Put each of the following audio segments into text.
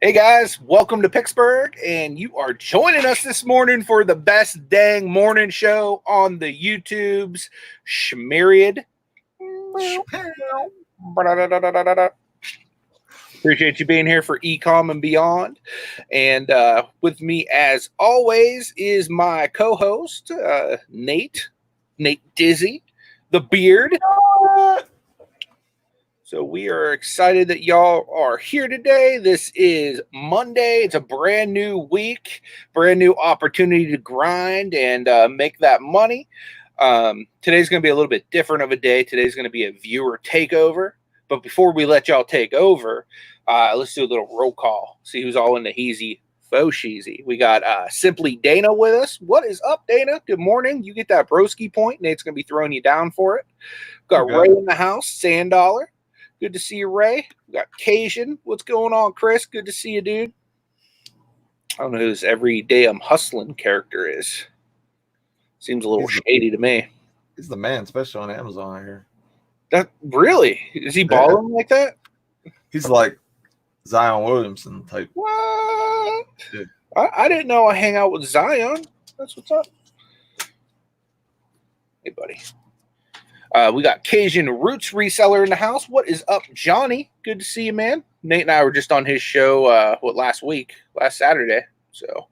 Hey guys, welcome to Picksburgh, and you are joining us this morning for the best dang morning show on the YouTubes. Schmeriod. Appreciate you being here for ECOM and Beyond. And with me, as always, is my co-host, Nate Dizzy, the Beard. So we are excited that y'all are here today. This is Monday. It's a brand new week, brand new opportunity to grind and make that money. Today's going to be a little bit different of a day. Today's going to be a viewer takeover. But before we let y'all take over, let's do a little roll call. See who's all in the heezy faux sheezy. We got Simply Dana with us. What is up, Dana? Good morning. You get that broski point. Nate's going to be throwing you down for it. Got Ray in the house, Sand Dollar. Good to see you, Ray. We got Cajun. What's going on, Chris? Good to see you, dude. I don't know who this every damn hustling character is. Seems a little shady to me. He's the man, especially on Amazon here. That really? Is he balling like that? He's like Zion Williamson type. What? Yeah. I didn't know I hang out with Zion. That's what's up. Hey, buddy. We got Cajun Roots Reseller in the house. What is up, Johnny? Good to see you, man. Nate and I were just on his show, last Saturday. So,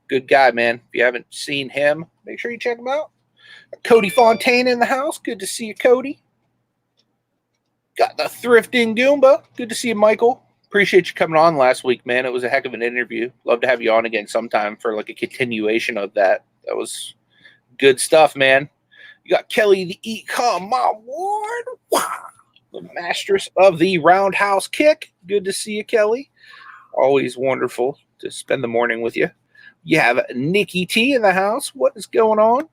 good guy, man. If you haven't seen him, make sure you check him out. Cody Fontaine in the house. Good to see you, Cody. Got the Thrifting Goomba. Good to see you, Michael. Appreciate you coming on last week, man. It was a heck of an interview. Love to have you on again sometime for like a continuation of that. That was good stuff, man. You got Kelly, the Ecom Award, the mastress of the roundhouse kick. Good to see you, Kelly. Always wonderful to spend the morning with you. You have Nikki T in the house. What is going on?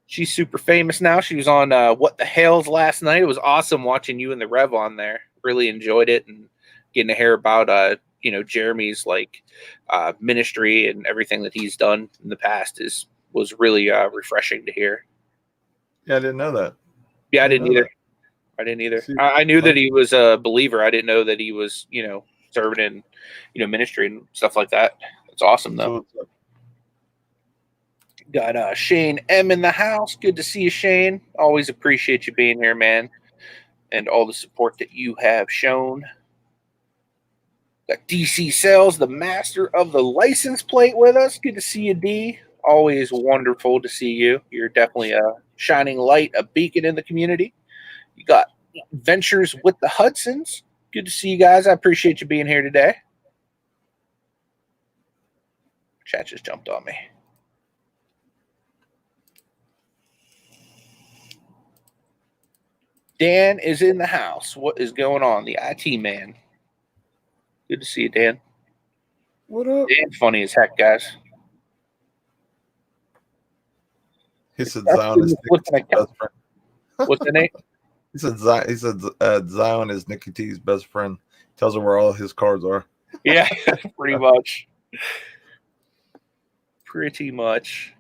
She's super famous now. She was on What the Hell's last night. It was awesome watching you and the Rev on there. Really enjoyed it and getting to hear about Jeremy's ministry and everything that he's done in the past was really refreshing to hear. Yeah, I didn't know that. Yeah, I didn't either. I knew that he was a believer. I didn't know that he was, serving in, ministry and stuff like that. It's awesome, though. Got Shane M in the house. Good to see you, Shane. Always appreciate you being here, man, and all the support that you have shown. Got DC Sales, the master of the license plate with us. Good to see you, D. Always wonderful to see you. You're definitely a shining light, a beacon in the community. You got Ventures with the Hudsons. Good to see you guys. I appreciate you being here today. Chat just jumped on me. Dan is in the house. What is going on? The IT man. Good to see you, Dan. What up? Dan's funny as heck, guys. He said Zion is Nikki T's best friend. What's the name? He said Zion is Nikki T's best friend. Tells her where all his cards are. Yeah, pretty much. Pretty much.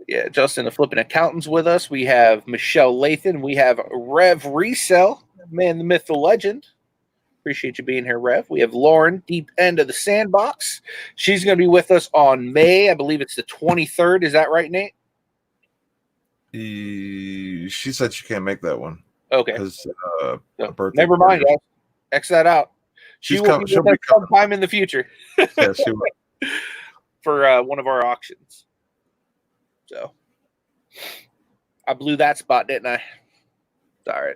Yeah, Justin, the Flippin Accountant's with us. We have Michelle Lathan. We have Rev Resell, man, the myth, the legend. Appreciate you being here, Rev. We have Lauren, deep end of the sandbox. She's going to be with us on May. I believe it's the 23rd. Is that right, Nate? She said she can't make that one. Okay. Because never mind, guys. X that out. She'll be with us sometime in the future. Yeah, she will. For one of our auctions. So I blew that spot, didn't I? It's all right.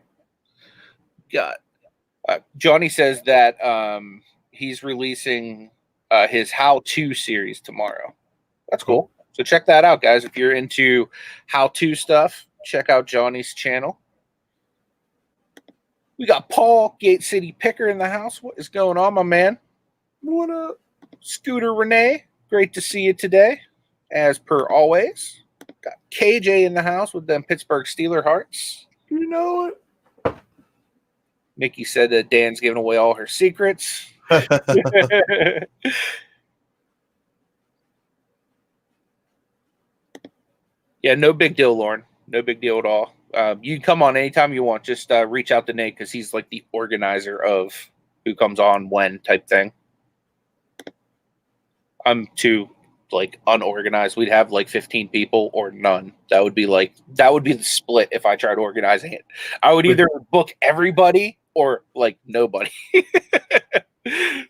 Got Johnny says that he's releasing his how-to series tomorrow. That's cool. So check that out, guys. If you're into how-to stuff, check out Johnny's channel. We got Paul, Gate City Picker in the house. What is going on, my man? What up? Scooter Renee, great to see you today, as per always. Got KJ in the house with them Pittsburgh Steeler hearts. You know it. Mickey said that Dan's giving away all her secrets. Yeah, no big deal, Lauren. No big deal at all. You can come on anytime you want. Just reach out to Nate because he's like the organizer of who comes on when type thing. I'm too like unorganized. We'd have like 15 people or none. That would be the split if I tried organizing it. I would either book everybody or like nobody.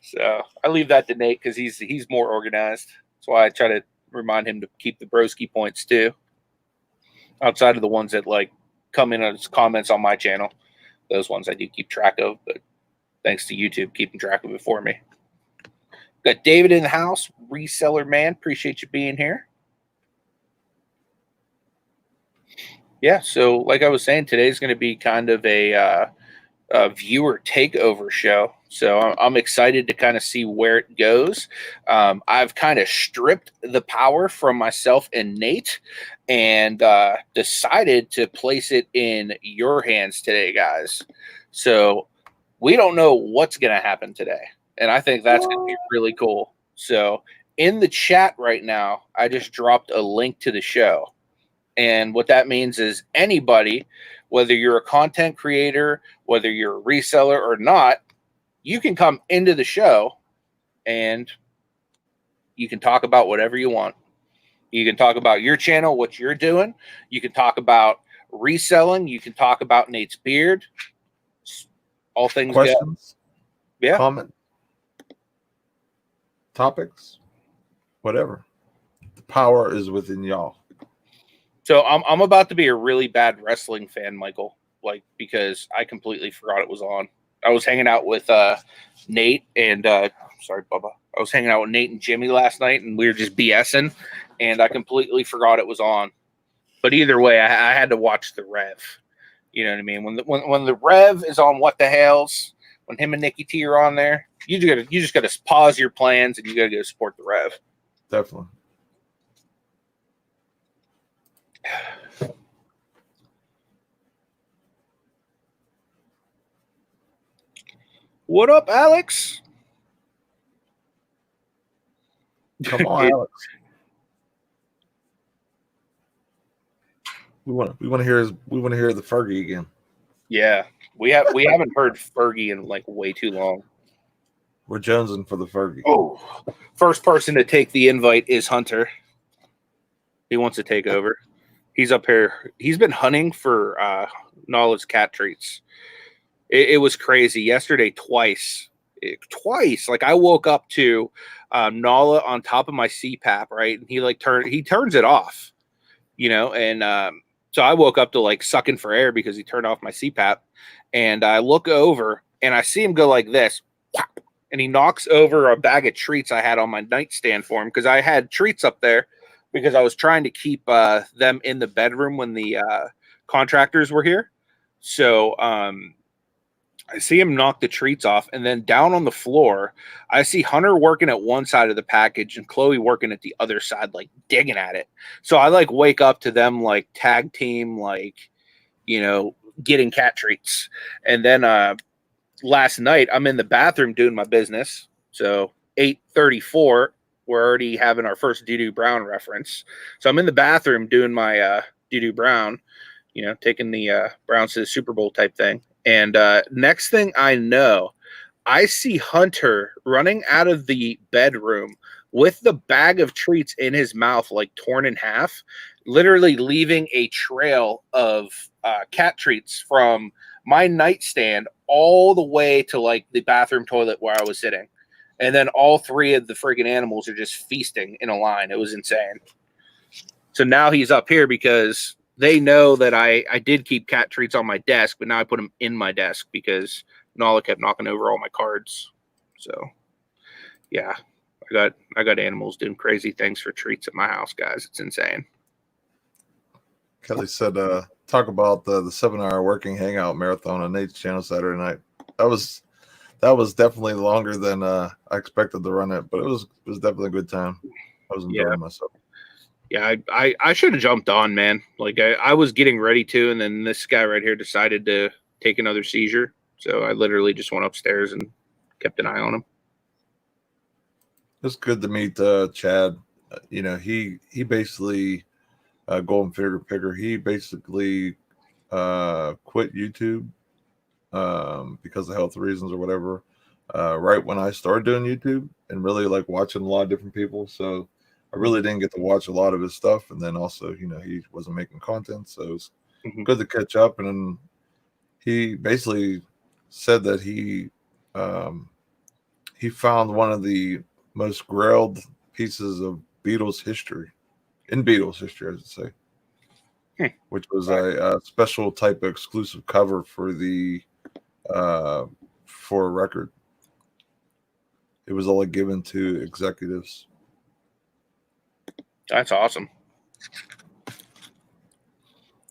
So I leave that to Nate because he's more organized. That's why I try to remind him to keep the broski points too. Outside of the ones that like come in as comments on my channel, those ones I do keep track of, but thanks to YouTube keeping track of it for me. Got David in the house, reseller man. Appreciate you being here. Yeah, so like I was saying, today's going to be kind of a viewer takeover show. So I'm excited to kind of see where it goes. I've kind of stripped the power from myself and Nate and decided to place it in your hands today, guys. So we don't know what's going to happen today. And I think that's going to be really cool. So in the chat right now, I just dropped a link to the show. And what that means is anybody, whether you're a content creator, whether you're a reseller or not, you can come into the show and you can talk about whatever you want. You can talk about your channel, what you're doing. You can talk about reselling. You can talk about Nate's beard. All things questions, good. Yeah. Comment, topics, whatever. The power is within y'all. So I'm about to be a really bad wrestling fan, Michael, like because I completely forgot it was on. I was hanging out with Nate and sorry, Bubba. I was hanging out with Nate and Jimmy last night, and we were just BSing, and I completely forgot it was on. But either way, I had to watch the Rev. You know what I mean? When the Rev is on, what the hell's, when him and Nikki T are on there, you just gotta pause your plans and you gotta go support the Rev. Definitely. What up, Alex? Come on, Alex. We want to hear the Fergie again. Yeah, we haven't heard Fergie in like way too long. We're jonesing for the Fergie. Oh, first person to take the invite is Hunter. He wants to take over. He's up here. He's been hunting for Nala's cat treats. It was crazy. Yesterday, twice. Like I woke up to Nala on top of my CPAP, right? And he turns it off, you know, and so I woke up to like sucking for air because he turned off my CPAP. And I look over and I see him go like this. And he knocks over a bag of treats I had on my nightstand for him because I had treats up there because I was trying to keep them in the bedroom when the contractors were here. So I see him knock the treats off, and then down on the floor, I see Hunter working at one side of the package and Chloe working at the other side, like digging at it. So I like wake up to them like tag team, like, you know, getting cat treats. And then last night I'm in the bathroom doing my business. So 8:34, we're already having our first Doo-Doo Brown reference. So I'm in the bathroom doing my Doo-Doo Brown, you know, taking the Browns to the Super Bowl type thing. And next thing I know, I see Hunter running out of the bedroom with the bag of treats in his mouth, like torn in half, literally leaving a trail of cat treats from my nightstand all the way to like the bathroom toilet where I was sitting. And then all three of the freaking animals are just feasting in a line. It was insane. So now he's up here because they know that I did keep cat treats on my desk, but now I put them in my desk because Nala kept knocking over all my cards. So yeah, I got animals doing crazy things for treats at my house, guys. It's insane. Kelly said, talk about the 7-hour working hangout marathon on Nate's channel Saturday night. That was definitely longer than I expected to run it, but it was definitely a good time. I was enjoying myself. Yeah, I should have jumped on, man. Like I was getting ready to, and then this guy right here decided to take another seizure. So I literally just went upstairs and kept an eye on him. It's good to meet Chad. You know, he basically Golden Figure Picker. He basically quit YouTube because of health reasons or whatever. right when I started doing YouTube and really like watching a lot of different people. So I really didn't get to watch a lot of his stuff. And then also, he wasn't making content. So it was good to catch up. And then he basically said that he found one of the most grailed pieces of Beatles history, I should say, which was a special type of exclusive cover for the for a record. It was all given to executives. That's awesome.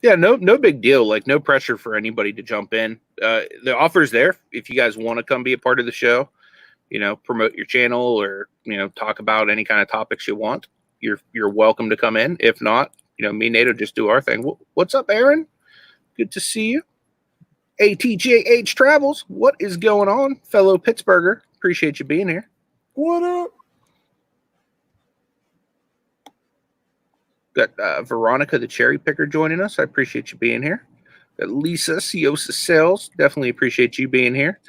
Yeah, no big deal. Like, no pressure for anybody to jump in. The offer's there if you guys want to come be a part of the show. Promote your channel or talk about any kind of topics you want. You're welcome to come in. If not, me and Nate will just do our thing. What's up, Aaron? Good to see you. ATJH Travels, what is going on, fellow Pittsburgher? Appreciate you being here. What up? Got Veronica the Cherry Picker joining us. I appreciate you being here. Got Lisa Siosa Sales. Definitely appreciate you being here.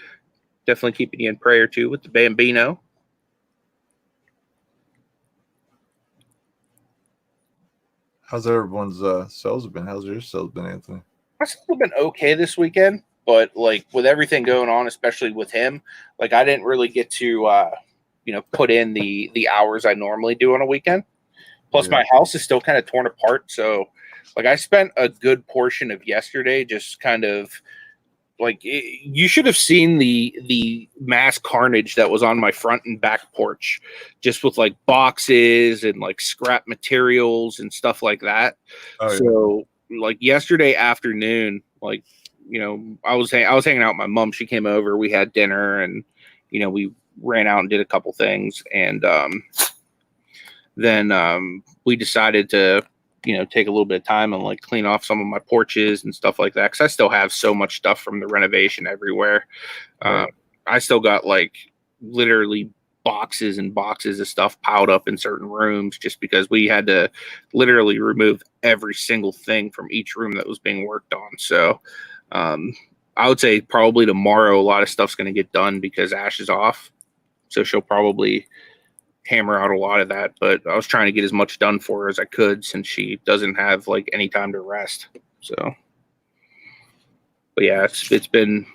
Definitely keeping you in prayer too with the Bambino. How's everyone's sales been? How's your sales been, Anthony? My sales have been okay this weekend, but like with everything going on, especially with him, like I didn't really get to put in the hours I normally do on a weekend. Plus, my house is still kind of torn apart, so like I spent a good portion of yesterday just kind of like you should have seen the mass carnage that was on my front and back porch, just with like boxes and like scrap materials and stuff like that. So like yesterday afternoon, like I was hanging out with my mom. She came over. We had dinner, and we ran out and did a couple things, and then we decided to take a little bit of time and like clean off some of my porches and stuff like that, because I still have so much stuff from the renovation everywhere. I still got like literally boxes and boxes of stuff piled up in certain rooms, just because we had to literally remove every single thing from each room that was being worked on. So I would say probably tomorrow a lot of stuff's going to get done because Ash is off, so she'll probably hammer out a lot of that. But I was trying to get as much done for her as I could, since she doesn't have like any time to rest. So, but yeah, it's been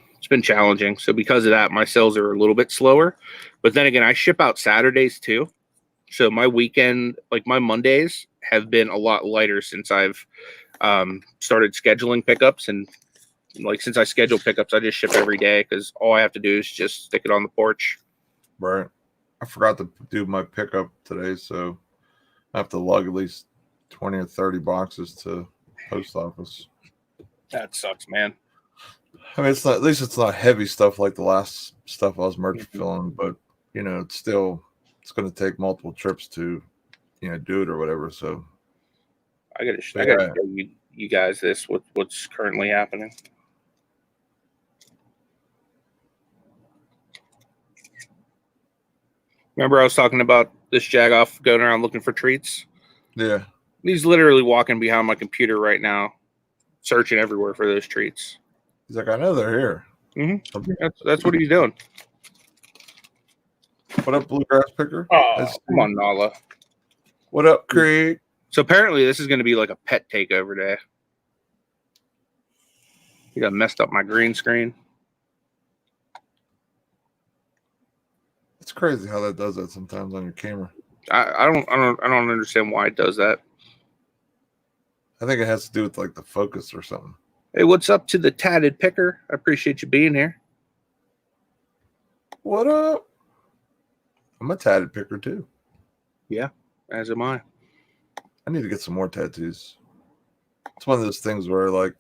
challenging. So because of that, my sales are a little bit slower. But then again, I ship out Saturdays too, so my weekend, like my Mondays, have been a lot lighter since I've started scheduling pickups. And like since I schedule pickups, I just ship every day, because all I have to do is just stick it on the porch. Right. I forgot to do my pickup today, so I have to lug at least 20 or 30 boxes to post office. That sucks, man. I mean, at least it's not heavy stuff like the last stuff I was merch filling, but it's going to take multiple trips to do it or whatever. So I gotta show you guys this what's currently happening. Remember I was talking about this jagoff going around looking for treats? Yeah. He's literally walking behind my computer right now, searching everywhere for those treats. He's like, I know they're here. Mm-hmm. That's what he's doing. What up, Bluegrass Picker? Oh, come on, Nala. What up, Craig? So apparently this is going to be like a pet takeover day. You got messed up my green screen. It's crazy how that does that sometimes on your camera. I don't understand why it does that. I think it has to do with like the focus or something. Hey, what's up to the tatted picker? I appreciate you being here. What up? I'm a tatted picker too. Yeah, as am I. I need to get some more tattoos. It's one of those things where like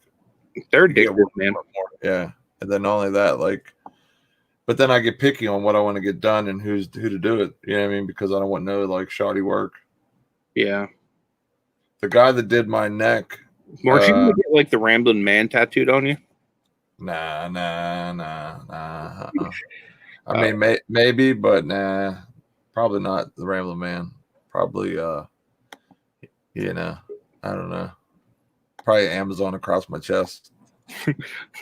they're addictive, man. Yeah, and then not only that, like, but then I get picky on what I want to get done and who to do it. You know what I mean? Because I don't want no like shoddy work. Yeah. The guy that did my neck. Weren't you gonna get like the Rambling Man tattooed on you? Nah. I mean, maybe, but nah, probably not the Rambling Man. Probably, I don't know. Probably Amazon across my chest.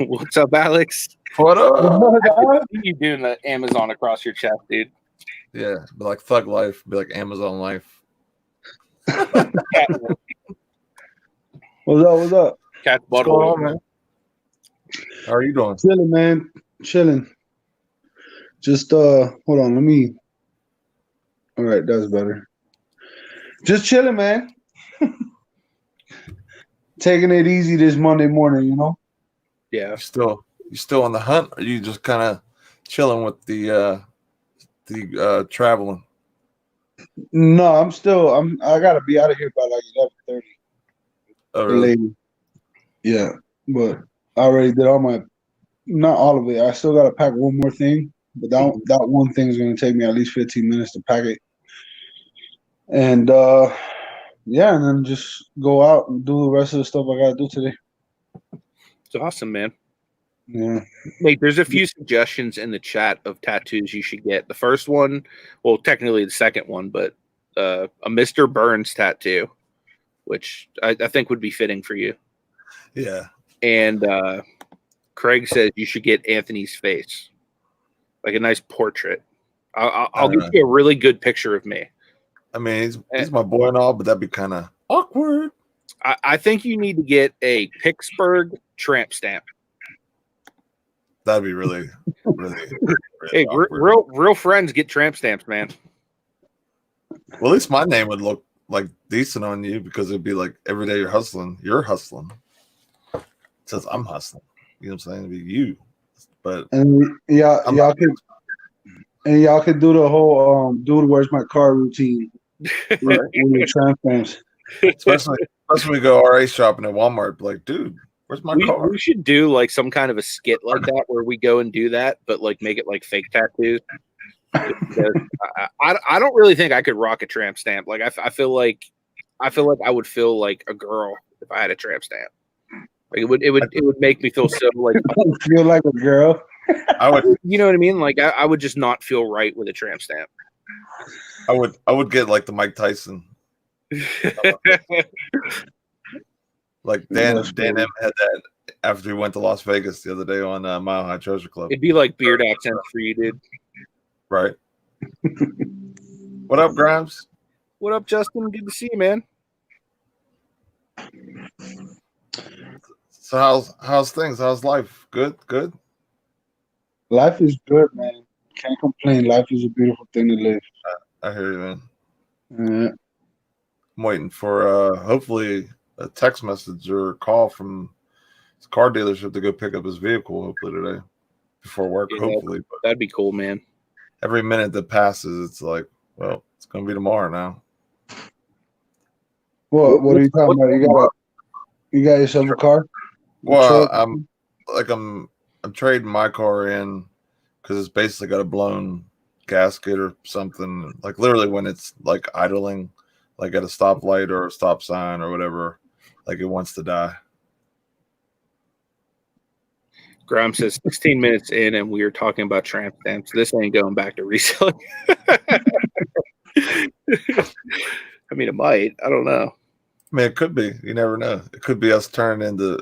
What's up, Alex? What up? I see you doing the Amazon across your chest, dude. Yeah, be like Thug Life, be like Amazon Life. What's up? What's up? Cat's What's butthole. going on, man? How are you doing? Chilling, man. Chilling. Just hold on, let me. All right, that's better. Just chilling, man. Taking it easy this Monday morning, you know. Yeah. You still on the hunt, or you just kind of chilling with the traveling? No, I gotta be out of here by like 11:30. Oh, really? Lady. Yeah, but I already did not all of it. I still gotta pack one more thing, but that one thing is gonna take me at least 15 minutes to pack it. And yeah, and then just go out and do the rest of the stuff I gotta do today. It's awesome, man. Yeah. Nate, there's a few suggestions in the chat of tattoos you should get. The first one, well, technically the second one, but a Mr. Burns tattoo, which I think would be fitting for you. Yeah. And Craig says you should get Anthony's face, like a nice portrait. I'll get you a really good picture of me. I mean, he's my boy and all, but that'd be kind of awkward. I think you need to get a Picksburgh tramp stamp. That'd be really, really hey, real friends get tramp stamps, man. Well, at least my name would look like decent on you, because it'd be like every day you're hustling. You're hustling. It says I'm hustling. You know what I'm saying? It'd be you. But y'all could do the whole dude, where's my car routine with your tramp stamps. Especially when we go RA shopping at Walmart, like, dude, where's my car? We should do like some kind of a skit like that where we go and do that, but like make it like fake tattoos. I don't really think I could rock a tramp stamp. Like I feel like I would feel like a girl if I had a tramp stamp. Like it would make me feel so like feel like a girl. I would, you know what I mean? Like I would just not feel right with a tramp stamp. I would get like the Mike Tyson. Like Dan M had that after he went to Las Vegas the other day on Mile High Treasure Club. It'd be like beard accents for you, dude. Right. What up, Grimes? What up, Justin? Good to see you, man. So how's things? How's life? Good. Life is good, man. Can't complain. Life is a beautiful thing to live. I hear you, man. Yeah. I'm waiting for hopefully a text message or a call from his car dealership to go pick up his vehicle hopefully today before work. Yeah, hopefully, but that'd be cool, man. every minute that passes, it's like, well, it's gonna be tomorrow now. What are you talking about? You got yourself a car? Well, I'm trading my car in because it's basically got a blown gasket or something. Like literally when it's like idling, like at a stoplight or a stop sign or whatever, like it wants to die. Graham says 16 minutes in and we are talking about tramp stamps. This ain't going back to reselling. I mean, it might. I don't know. I mean, it could be. You never know. It could be us turning into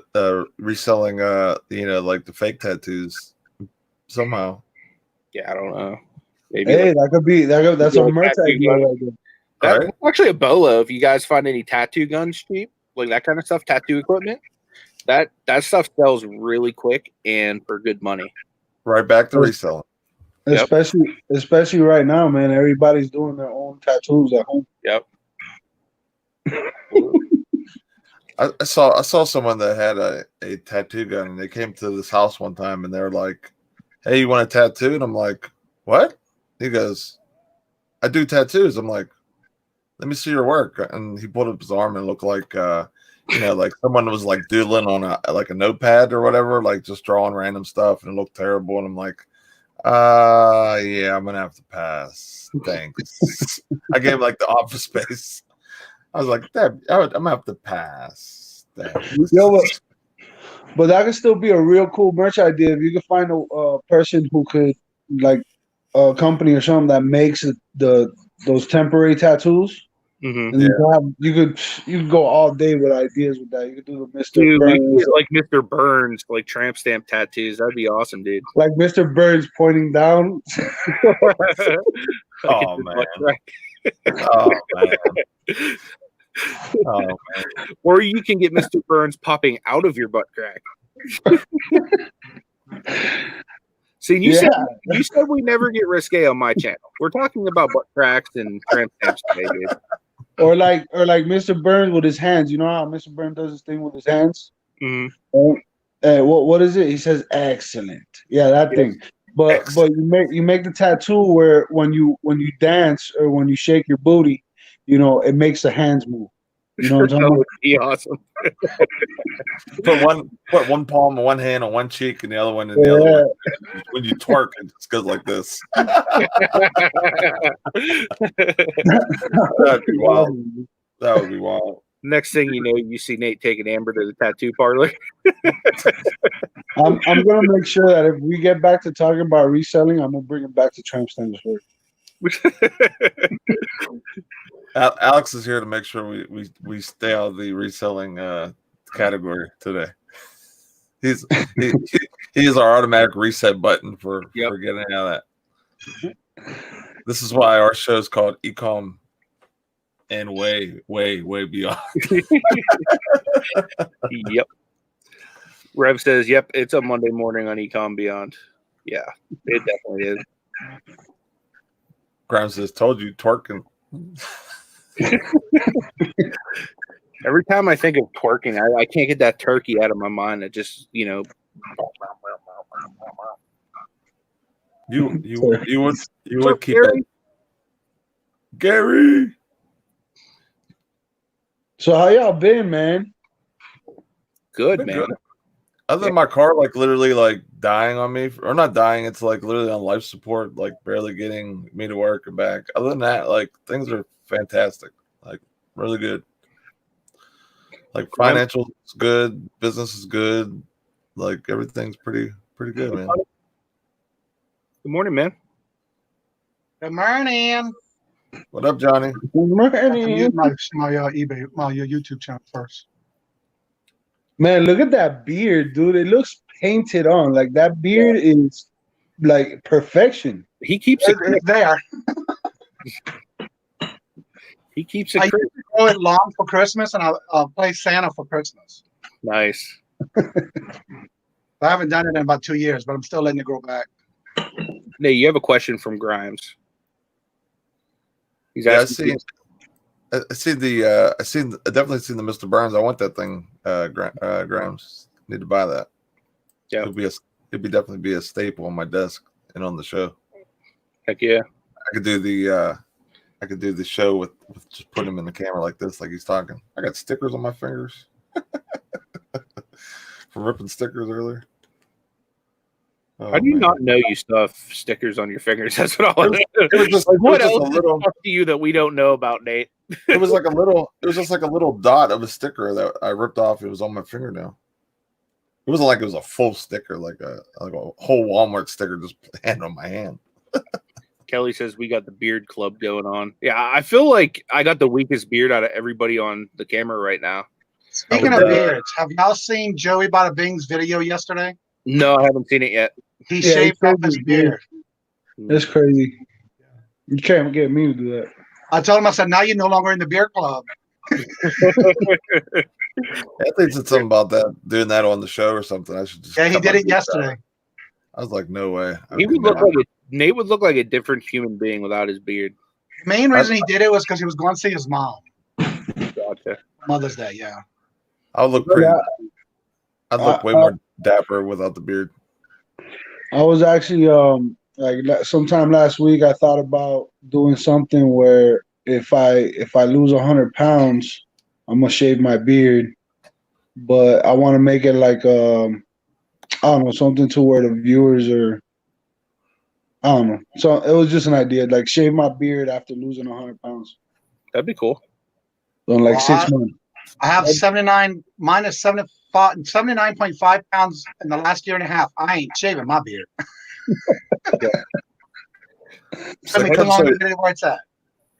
reselling, like the fake tattoos somehow. Yeah, I don't know. Maybe hey, that could be that's a merch idea right there. That's actually a bolo. If you guys find any tattoo guns cheap, like that kind of stuff, tattoo equipment, that stuff sells really quick and for good money. Right back to reselling. Especially right now, man. Everybody's doing their own tattoos at home. Yep. I saw someone that had a tattoo gun, and they came to this house one time, and they're like, "Hey, you want a tattoo?" And I'm like, "What?" He goes, "I do tattoos." I'm like, "Let me see your work." And he pulled up his arm, and it looked like like someone was like doodling on a notepad or whatever, like just drawing random stuff, and it looked terrible. And I'm like, yeah, I'm gonna have to pass. Thanks. I gave like the Office Space. I was like, I'm gonna have to pass. Thanks. But that could still be a real cool merch idea if you could find a person who could, like a company or something that makes those temporary tattoos. Mm-hmm. And you could go all day with ideas with that. You could do the Mr. Dude, we Burns, get like Mr. Burns, like tramp stamp tattoos. That'd be awesome, dude. like Mr. Burns pointing down. Oh man. Oh man. Oh man. Or you can get Mr. Burns popping out of your butt crack. See, you said we never get risque on my channel. We're talking about butt cracks and tramp stamps today, dude. Or like Mr. Burns with his hands. You know how Mr. Burns does his thing with his hands? Mm-hmm. What is it? He says excellent. Yeah, that thing. But you make the tattoo where when you dance or when you shake your booty, you know, it makes the hands move. You know what I'm talking about? That would be awesome. Put one palm on one hand on one cheek and the other one in the other one. When you twerk, it just goes like this. That'd be wild. That would be wild. Next thing you know, you see Nate taking Amber to the tattoo parlor. I'm gonna make sure that if we get back to talking about reselling, I'm gonna bring it back to tramp standards first. Alex is here to make sure we stay out of the reselling category today. He is our automatic reset button for getting out of that. This is why our show is called ECOM and way beyond. Yep. Rev says, "Yep, it's a Monday morning on ECOM Beyond." Yeah, it definitely is. Grimes says, "Told you, twerking." Every time I think of twerking, I can't get that turkey out of my mind. It just, you know. You would keep Gary? It, Gary. So how y'all been, man? Good, man. Good. Other than my car, like literally, like dying on me, or not dying, it's like literally on life support, like barely getting me to work and back. Other than that, like things are fantastic, like really good. Like financial is good, business is good, like everything's pretty good, man. Good morning, man. Good morning. What up, Johnny? Good morning. My YouTube channel first. Man, look at that beard, dude. It looks painted on. Like that beard is like perfection. He keeps it there. He keeps it. I used to grow it long for Christmas, and I'll play Santa for Christmas. Nice. I haven't done it in about 2 years, but I'm still letting it grow back. Nate, you have a question from Grimes. He's asking. I definitely seen the Mr. Burns. I want that thing, Grimes. Need to buy that. Yeah, it'd definitely be a staple on my desk and on the show. Heck yeah! I could do the show with just putting him in the camera like this, like he's talking. I got stickers on my fingers from ripping stickers earlier. Oh, how do you not know you still have stickers on your fingers? That's what all it was just like. What else to you that we don't know about, Nate? It was just like a little dot of a sticker that I ripped off. It was on my fingernail. It wasn't like it was a full sticker, like a whole Walmart sticker just hand on my hand. Kelly says we got the beard club going on. Yeah, I feel like I got the weakest beard out of everybody on the camera right now. Speaking of beards, have y'all seen Joey Bada Bing's video yesterday? No, I haven't seen it yet. He shaved off his beard. That's crazy. You can't get me to do that. I told him, I said, now you're no longer in the beer club. I think it's something about that, doing that on the show or something. I should just. Yeah, he did it yesterday. I was like, no way. Nate would look like a different human being without his beard. The main reason he did it was because he was going to see his mom. Gotcha. Mother's Day, yeah. I'd look way more dapper without the beard. I was actually like sometime last week I thought about doing something where if I lose 100 pounds, I'm gonna shave my beard, but I want to make it like I don't know, something to where the viewers are, I don't know. So it was just an idea, like shave my beard after losing 100 pounds. That'd be cool. So in like 6 months. I have 79.5 pounds in the last year and a half. I ain't shaving my beard. It's gonna be too long to get it where it's at.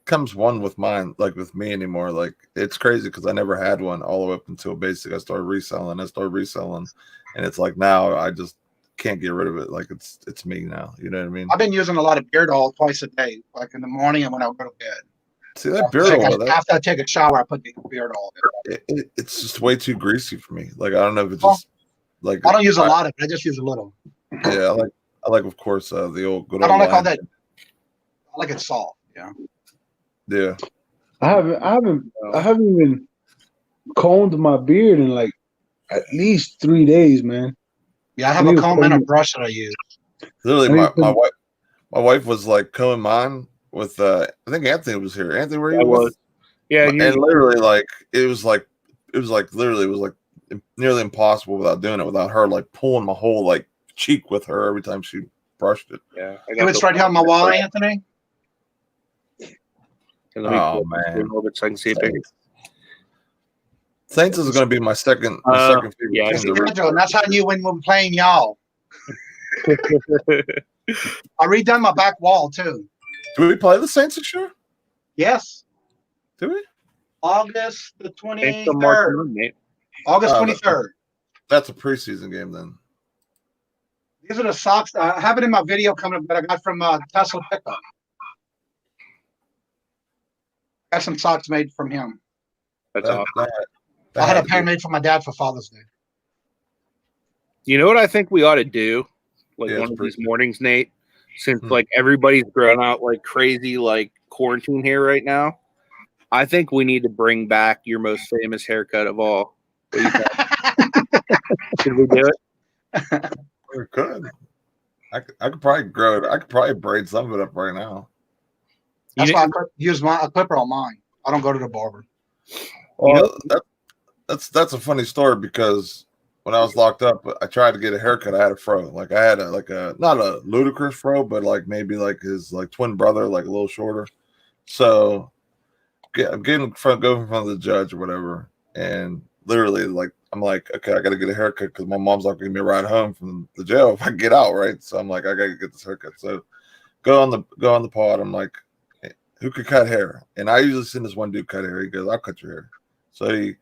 comes one with mine, like with me anymore. Like it's crazy because I never had one all the way up until basic. I started reselling, and it's like now I just can't get rid of it. Like it's me now. You know what I mean? I've been using a lot of beard oil twice a day, like in the morning and when I go to bed. See that beard oil? After I take a shower, I put the beard oil in. It's just way too greasy for me. Like I don't know if it just like I don't use a lot of it. I just use a little. Yeah, I like of course the old good old. I don't like all that. I like it soft. Yeah. Yeah. I haven't even combed my beard in like at least 3 days, man. Yeah, I have a comb and a brush that I use. Literally, my wife was like combing mine with I think Anthony was here. Anthony, were you with? Yeah, and literally like it was like nearly impossible without doing it, without her like pulling my whole like cheek with her every time she brushed it. Yeah. You would start down my wall, Anthony? Oh man. A little bit so I can see a picture. Saints is going to be my second favorite yeah, team to read. And that's how I knew when we were playing y'all. I redone my back wall too. Do we play the Saints this year? Yes. Do we? August the 23rd. August 23rd. That's a preseason game then. These are the socks. I have it in my video coming up that I got from Tesla Pickup. Got some socks made from him. That's awesome. I had a pair made for my dad for Father's Day. You know what I think we ought to do? Like one of these mornings, Nate, since like everybody's grown out like crazy, like quarantine here right now. I think we need to bring back your most famous haircut of all. Should we do it? We could. I could probably grow it. I could probably braid some of it up right now. That's why I use a clipper on mine. I don't go to the barber. Well, that's a funny story because when I was locked up, I tried to get a haircut. I had a fro. Like I had a not a ludicrous fro, but like maybe like his like twin brother, like a little shorter. So I'm go in front of the judge or whatever, and literally like I'm like, okay, I got to get a haircut because my mom's not going to give me a ride home from the jail if I get out, right? So I'm like, I got to get this haircut. So go on the pod. I'm like, hey, who could cut hair? And I usually send this one dude cut hair. He goes, I'll cut your hair. So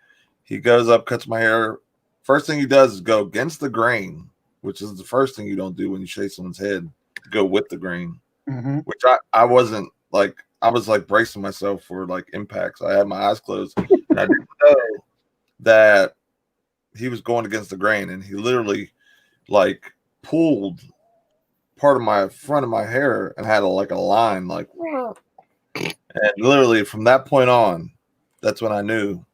he goes up, cuts my hair. First thing he does is go against the grain, which is the first thing you don't do when you shave someone's head. Go with the grain, which I wasn't like. I was like bracing myself for like impacts. I had my eyes closed, and I didn't know that he was going against the grain, and he literally like pulled part of my front of my hair and had a line like, and literally from that point on, that's when I knew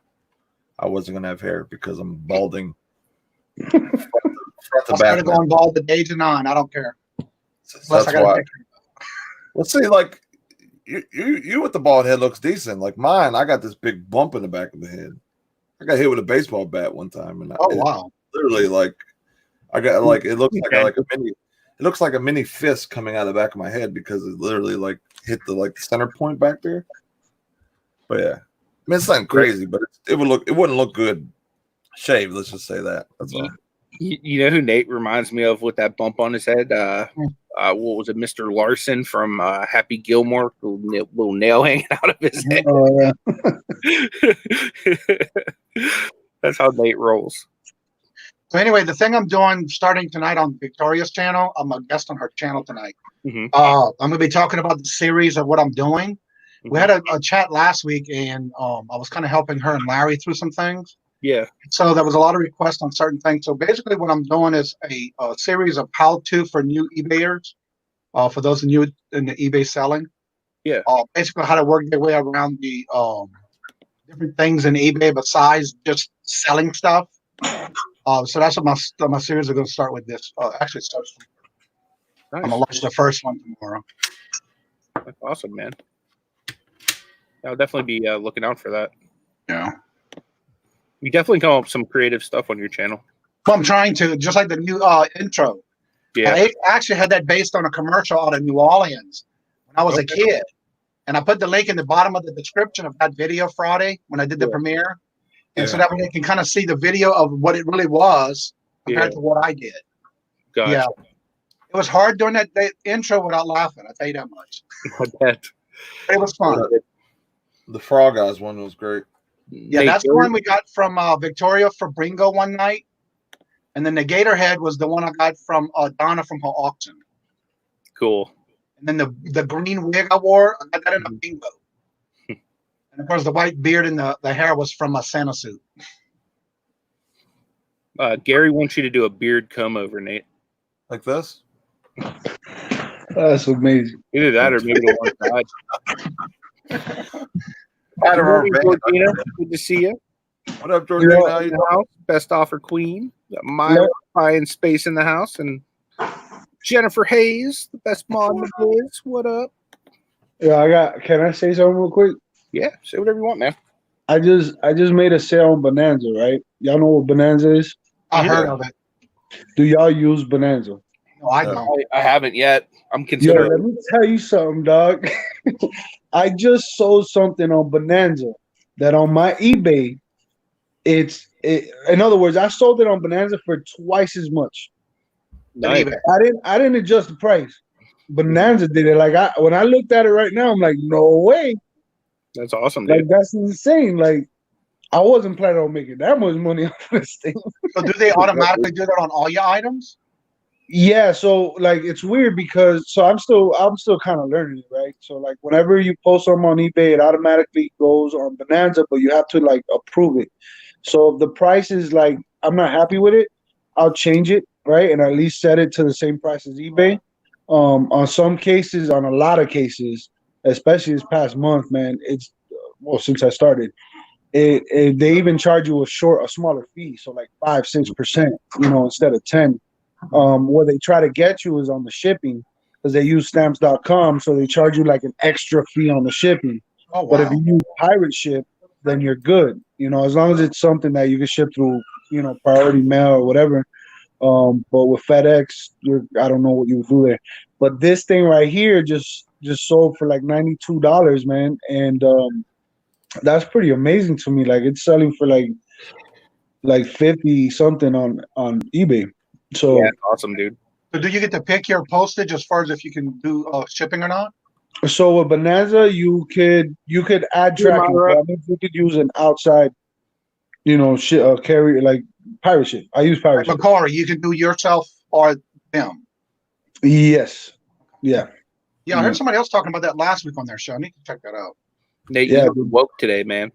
I wasn't gonna have hair because I'm balding. front to I started going bald the day to 9. I don't care. That's why. Well, see, like you with the bald head looks decent. Like mine, I got this big bump in the back of the head. I got hit with a baseball bat one time, and wow! Literally, like I got like it looks like a mini. It looks like a mini fist coming out of the back of my head because it literally like hit the like center point back there. But yeah, I mean it's nothing crazy, but it wouldn't look good shaved. Let's just say that. That's all. You know who Nate reminds me of with that bump on his head? What was it, Mr. Larson from Happy Gilmore? Little nail hanging out of his head. Oh, yeah. That's how Nate rolls. So anyway, the thing I'm doing starting tonight on Victoria's channel, I'm a guest on her channel tonight. I'm going to be talking about the series of what I'm doing. We had a chat last week, and I was kind of helping her and Larry through some things. Yeah. So there was a lot of requests on certain things. So basically what I'm doing is a series of how-to for new eBayers, for those new in the eBay selling. Yeah. Basically how to work their way around the different things in eBay besides just selling stuff. So that's what my series are going to start with this. Actually, it starts. Nice. I'm going to launch the first one tomorrow. That's awesome, man. I'll definitely be looking out for that. Yeah. You definitely come up with some creative stuff on your channel. Well, I'm trying to, just like the new intro. Yeah. I actually had that based on a commercial out of New Orleans when I was a kid. And I put the link in the bottom of the description of that video Friday when I did the premiere. And so that way they can kind of see the video of what it really was compared to what I did. Gotcha. Yeah. It was hard doing that intro without laughing. I'll tell you that much. I bet. But it was fun. The Frog Eyes one was great. Yeah, that's the one we got from Victoria Fabringo one night. And then the Gator Head was the one I got from Donna from her auction. Cool. And then the green wig I wore, I got that in a bingo. And of course, the white beard and the hair was from a Santa suit. Gary wants you to do a beard comb over, Nate. Like this? That's amazing. Either that or maybe the one side. Out of our Georgina, good to see you. What up, Georgina? How you doing? Best offer queen. Got my buying space in the house, and Jennifer Hayes, the best mom in the biz. What up? Yeah, can I say something real quick? Yeah, say whatever you want, man. I just made a sale on Bonanza, right? Y'all know what Bonanza is? I heard of it. Do y'all use Bonanza? No, I don't. I haven't yet. I'm considering. Yo, let me tell you something, dog. I just sold something on Bonanza that on my eBay, in other words, I sold it on Bonanza for twice as much. Nice. I didn't adjust the price. Bonanza did it. Like when I looked at it right now, I'm like, no way. That's awesome, dude. Like that's insane. Like I wasn't planning on making that much money off this thing. So do they automatically do that on all your items? Yeah, so like it's weird because I'm still kind of learning it, right? So like whenever you post something on eBay, it automatically goes on Bonanza, but you have to like approve it. So if the price is like I'm not happy with it, I'll change it, right? And at least set it to the same price as eBay. On some cases, on a lot of cases, especially this past month, man, it's since I started, they even charge you a smaller fee, so like 5-6%, instead of 10. Where they try to get you is on the shipping because they use stamps.com, so they charge you like an extra fee on the shipping. Oh, wow. But if you use pirate ship, then you're good. As long as it's something that you can ship through, priority mail or whatever. But with FedEx, I don't know what you would do there. But this thing right here just sold for like $92, man, and that's pretty amazing to me. Like it's selling for like 50 something on eBay. So yeah, awesome, dude. So do you get to pick your postage as far as if you can do shipping or not? So with Bonanza, you could add tracking. That means you could use an outside, carrier like pirate ship. I use pirate ship. Mercari, you can do yourself or them. Yes. Yeah. Yeah, I heard somebody else talking about that last week on their show. I need to check that out. Nate, you woke today, man.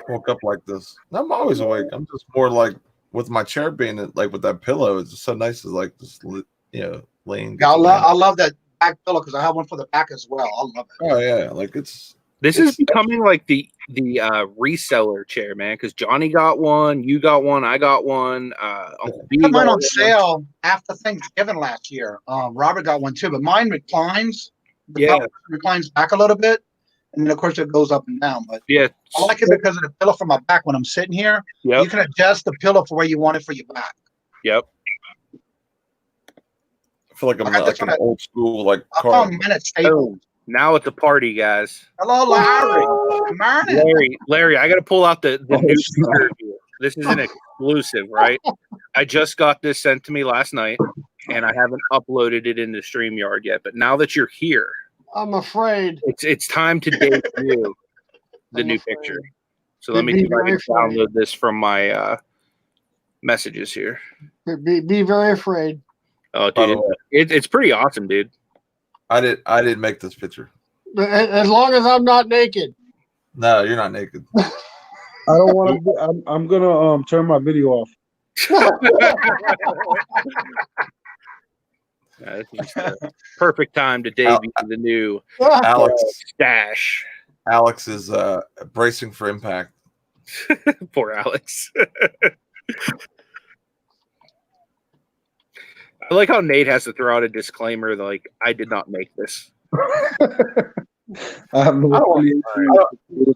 Woke up like this. I'm always awake. I'm just more like with my chair being like with that pillow. It's just so nice to like just laying. Yeah, I love that back pillow because I have one for the back as well. I love it. Oh yeah, like this is becoming like the reseller chair, man. Because Johnny got one, you got one, I got one. I put mine on sale after Thanksgiving last year. Robert got one too, but mine reclines. Reclines back a little bit, and then of course it goes up and down. But yeah, I like it because of the pillow for my back when I'm sitting here. Yep. You can adjust the pillow for where you want it for your back. Yep. I feel like I'm like an old school like car. Now at the party, guys. Hello, Larry. Good morning. Larry, I got to pull out the new speaker here. This is an exclusive, right? I just got this sent to me last night, and I haven't uploaded it into StreamYard yet. But now that you're here, I'm afraid it's time to debut the new picture. So let me see if I can download this from my messages here. Be very afraid. Oh, dude, it's pretty awesome, dude. I didn't make this picture. As long as I'm not naked. No, you're not naked. I don't want to. I'm gonna turn my video off. This is the perfect time to debut the new Alex stash. Alex is bracing for impact. Poor Alex. I like how Nate has to throw out a disclaimer like, I did not make this. I have no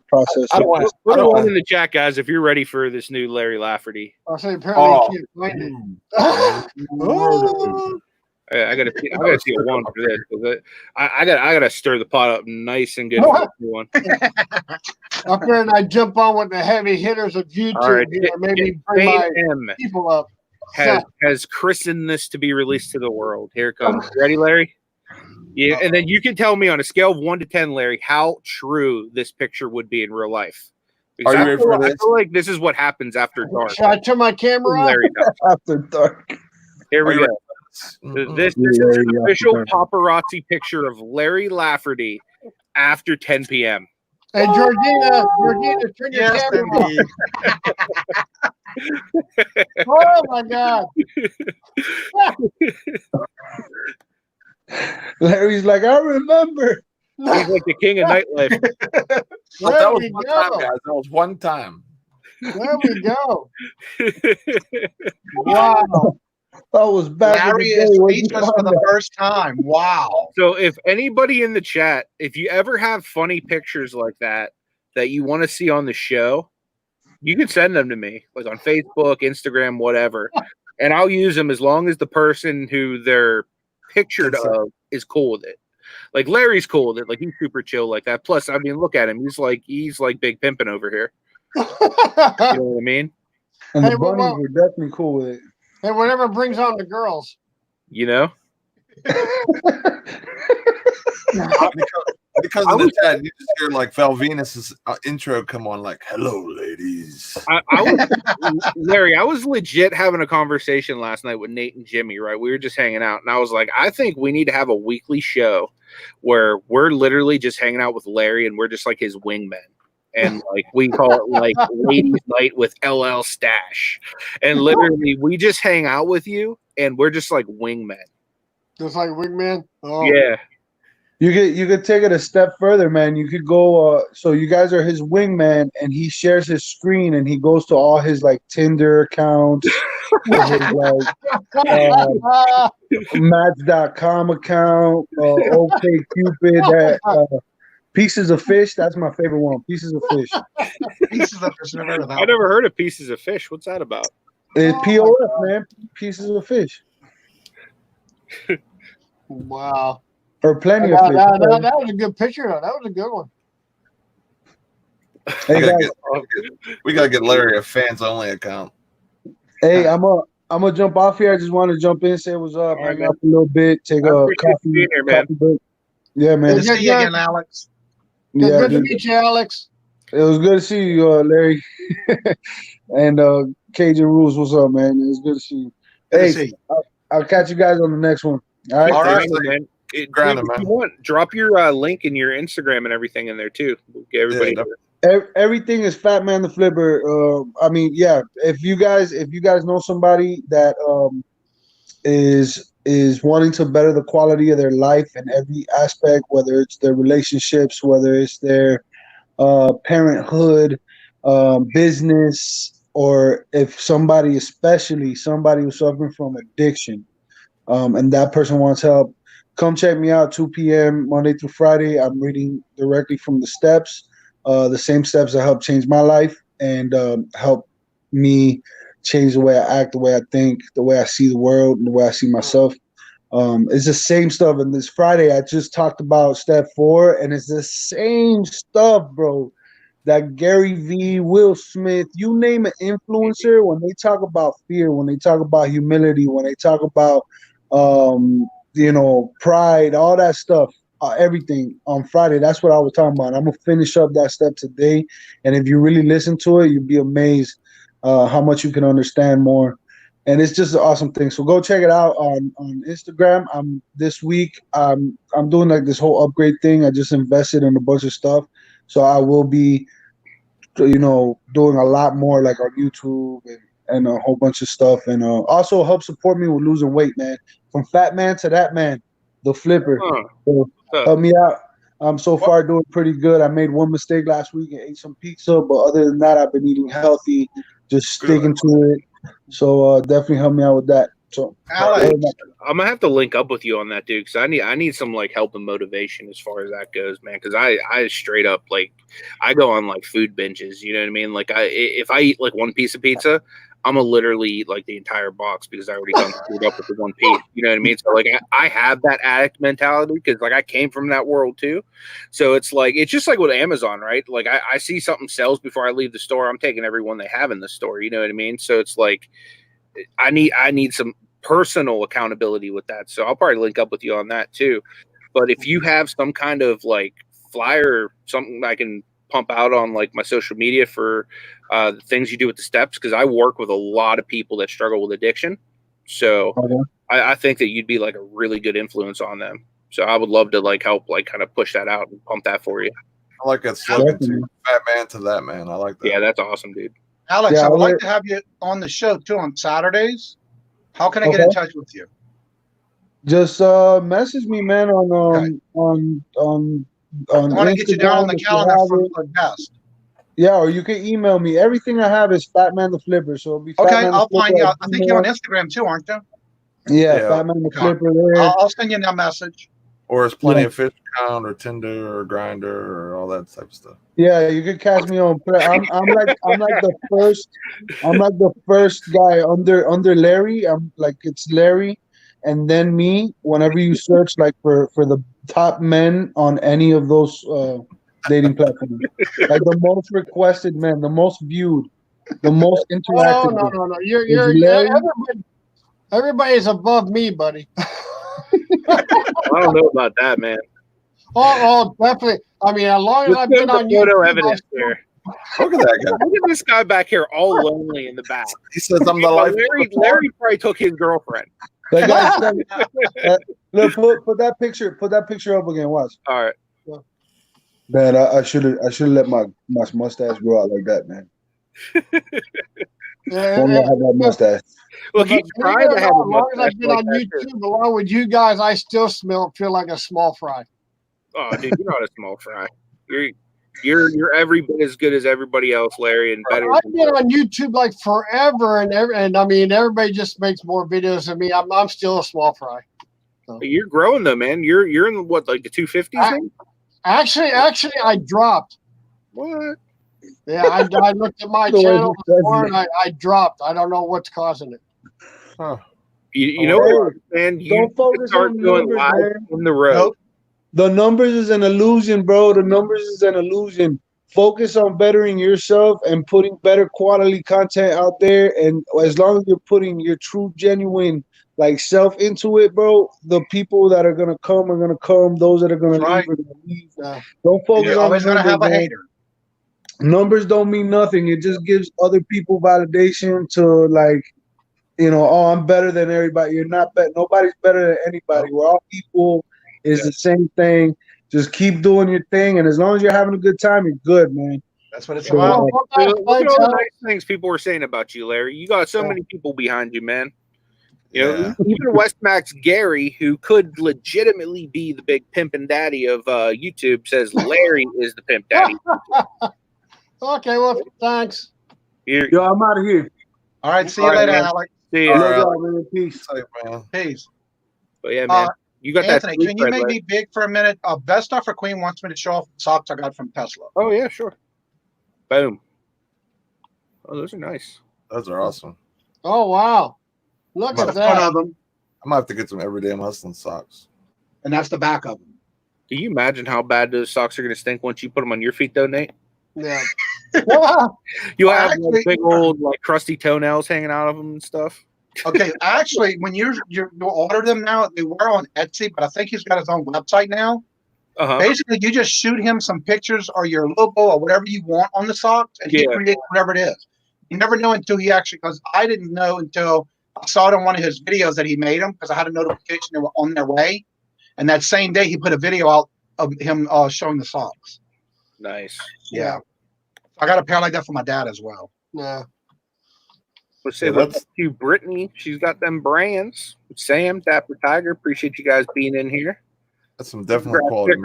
process. Put one in the chat, guys, if you're ready for this new Larry Lafferty. I'll say apparently you can't find it. I gotta see a one for this. I gotta stir the pot up nice and good for this new one. Up there, and I jump on with the heavy hitters of YouTube. All right, maybe bring my people up. Has christened this to be released to the world. Here it comes. Ready, Larry? Yeah, and then you can tell me on a scale of 1 to 10, Larry, how true this picture would be in real life. Because Are you ready for I this? feel like this is what happens after dark. Should I turn my camera on? Larry knows. After dark. Here we Are you go. This is Larry an after official dark. paparazzi picture of Larry Lafferty after 10 p.m. Hey, Georgina, turn your Yes, camera on. indeed. Oh my God! Larry's like, I remember. He's like the king of nightlife. That There was we one time, go. guys. That was one time. There we go. Wow. That was back Larry in the is day. Where'd you speechless for find the that? first time. Wow. So if anybody in the chat, if you ever have funny pictures like that you want to see on the show, you can send them to me, like on Facebook, Instagram, whatever, and I'll use them as long as the person who they're pictured of is cool with it. Like Larry's cool with it, like he's super chill like that. Plus, I mean, look at him; he's like big pimping over here. You know what I mean? And Hey, the well, bunnies were definitely cool with it. And whatever brings on the girls. You know. Because in the chat, you just hear like Val Venus's intro come on, like "Hello, ladies." Larry, I was legit having a conversation last night with Nate and Jimmy. Right, we were just hanging out, and I was like, I think we need to have a weekly show where we're literally just hanging out with Larry, and we're just like his wingmen. And like we call it like ladies night with LL Stash, and literally we just hang out with you, and we're just like wingmen. Just like wingman. Oh. Yeah. You could take it a step further, man. You could go. So you guys are his wingman, and he shares his screen, and he goes to all his like Tinder accounts, his like Match.com account, OkCupid, Pieces of Fish. That's my favorite one. Pieces of Fish. Pieces of fish. Never heard of that. I never heard of Pieces of Fish. What's that about? It's POF, man. Pieces of Fish. Wow. Or plenty of fish. That was a good picture. That was a good one. Hey, guys, we gotta get Larry a fans only account. hey, I'm gonna jump off here. I just want to jump in, say what's up, Right, hang out for a little bit, take a coffee break. Yeah, man. Good to see you again, Alex. Yeah, Good to meet you, Alex. it was good to see you, Larry. And Cajun Rules, what's up, man? It was good to see you. Good to Hey, see you. I'll catch you guys on the next one. All right. All right. man. If man. you want, drop your link and your Instagram and everything in there too. We'll get everybody. Everything is Fat Man the Flipper. I mean, yeah. If you guys know somebody that is wanting to better the quality of their life in every aspect, whether it's their relationships, whether it's their parenthood, business, or if somebody, especially somebody who's suffering from addiction, and that person wants help, come check me out 2 p.m. Monday through Friday. I'm reading directly from the steps, the same steps that helped change my life and help me change the way I act, the way I think, the way I see the world, and the way I see myself. It's the same stuff. And this Friday, I just talked about step 4, and it's the same stuff, bro. That Gary Vee, Will Smith, you name an influencer, when they talk about fear, when they talk about humility, when they talk about pride, all that stuff, everything on Friday. That's what I was talking about. I'm gonna finish up that step today, and if you really listen to it, you'll be amazed how much you can understand more. And it's just an awesome thing. So go check it out on Instagram. This week I'm doing like this whole upgrade thing. I just invested in a bunch of stuff, so I will be doing a lot more like on YouTube and a whole bunch of stuff, and also help support me with losing weight, man. From Fat Man to That Man, the Flipper. So help me out. I'm so far doing pretty good. I made one mistake last week and ate some pizza, but other than that, I've been eating healthy, just sticking to it. So definitely help me out with that. So Alex, I'm gonna have to link up with you on that, dude, because I need some like help and motivation as far as that goes, man. Because I straight up like I go on like food binges. You know what I mean? Like if I eat like one piece of pizza, I'm gonna literally eat like the entire box because I already done screwed up with the one piece. You know what I mean? So like I have that addict mentality because like I came from that world too. So it's just like with Amazon, right? Like I see something sells before I leave the store, I'm taking every one they have in the store. You know what I mean? So it's like I need some personal accountability with that. So I'll probably link up with you on that too. But if you have some kind of like flyer or something I can pump out on like my social media for the things you do with the steps, because I work with a lot of people that struggle with addiction. So I think that you'd be like a really good influence on them. So I would love to like help like kind of push that out and pump that for you. I like that slogan too. Fat man to that man. I like that. Yeah, that's awesome, dude. Alex, I would like to have you on the show too on Saturdays. How can I get in touch with you? Just message me, man, on I want to get you down on the calendar for the guest. Yeah, or you can email me. Everything I have is Fatman the Flipper. So it'll be okay. I'll find you. I think you're on Instagram too, aren't you? Yeah, Fatman the Flipper. There. I'll send you that message. Or it's plenty of fish account or Tinder or Grinder or all that type of stuff. Yeah, you can catch me on. I'm like the first guy under Larry. I'm like it's Larry, and then me. Whenever you search like for the top men on any of those dating platforms, like the most requested men, the most viewed, the most interactive. No. You're everybody's above me, buddy. I don't know about that, man. Oh, definitely. I mean, as long as I've been on photo evidence there. Look at that guy. Look at this guy back here, all lonely in the back. He says, "I'm the life." Larry probably took his girlfriend. That guy. Look, put that picture up again. Watch. All right. Man, I should have let my mustache grow out like that, man. Only I have that mustache. Well, he's trying to have a mustache. As long as I've been on YouTube, along with you guys, I still feel like a small fry. Oh, dude, you're not a small fry. You're every bit as good as everybody else, Larry, and better. I've been on YouTube like forever, and I mean, everybody just makes more videos than me. I'm still a small fry. So. You're growing though, man. You're in what, like the 250s? Actually, I dropped. What? Yeah, I looked at my channel before and I dropped. I don't know what's causing it. Huh. You know what, man? You start doing live on the road. Nope. The numbers is an illusion, bro. The numbers is an illusion. Focus on bettering yourself and putting better quality content out there. And as long as you're putting your true, genuine like self into it, bro, the people that are gonna come are gonna come. Those that are gonna leave are gonna leave. Don't focus You're on always gonna have a hater. Numbers don't mean nothing. It just gives other people validation to like, oh, I'm better than everybody. You're not better. Nobody's better than anybody. We're all equal. It's the same thing. Just keep doing your thing, and as long as you're having a good time, you're good, man. That's what it's about. Look at all the nice things people were saying about you, Larry. You got so many people behind you, man. Even West Max Gary, who could legitimately be the big pimp and daddy of YouTube, says Larry is the pimp daddy. Okay, well, thanks. Yo, I'm out of here. All right, see you later, Alex. See you. Man. Peace. Peace. But yeah, man. You got Anthony, that. Can you make me big for a minute? Best Stuff for Queen wants me to show off the socks I got from Tesla. Oh, yeah, sure. Boom. Oh, those are nice. Those are awesome. Oh, wow. Look at that. One of them. I might have to get some everyday Hustlin socks. And that's the back of them. Do you imagine how bad those socks are going to stink once you put them on your feet, though, Nate? Yeah. You'll have like, big old, like, crusty toenails hanging out of them and stuff. Okay, actually, when you order them now, they were on Etsy, but I think he's got his own website now. Basically, you just shoot him some pictures or your logo or whatever you want on the socks, and he creates whatever it is. You never know until he actually, because I didn't know until I saw it on one of his videos that he made them, because I had a notification they were on their way. And that same day, he put a video out of him showing the socks. Nice. Yeah. I got a pair like that for my dad as well. Yeah. Let's say what's to Brittany. She's got them brands. Sam, Dapper Tiger. Appreciate you guys being in here. That's some definitely quality.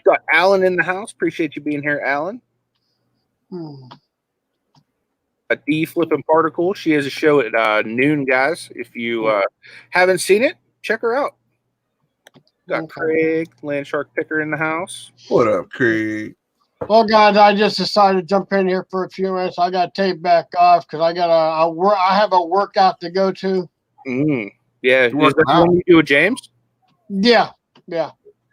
Got Alan in the house. Appreciate you being here, Alan. A D Flippin Particle. She has a show at noon, guys. If you haven't seen it, check her out. Got Craig, Landshark Picker in the house. What up, Craig? Well, guys, I just decided to jump in here for a few minutes. I got to take back off because I have a workout to go to. Yeah, is that the one you do with James? Yeah.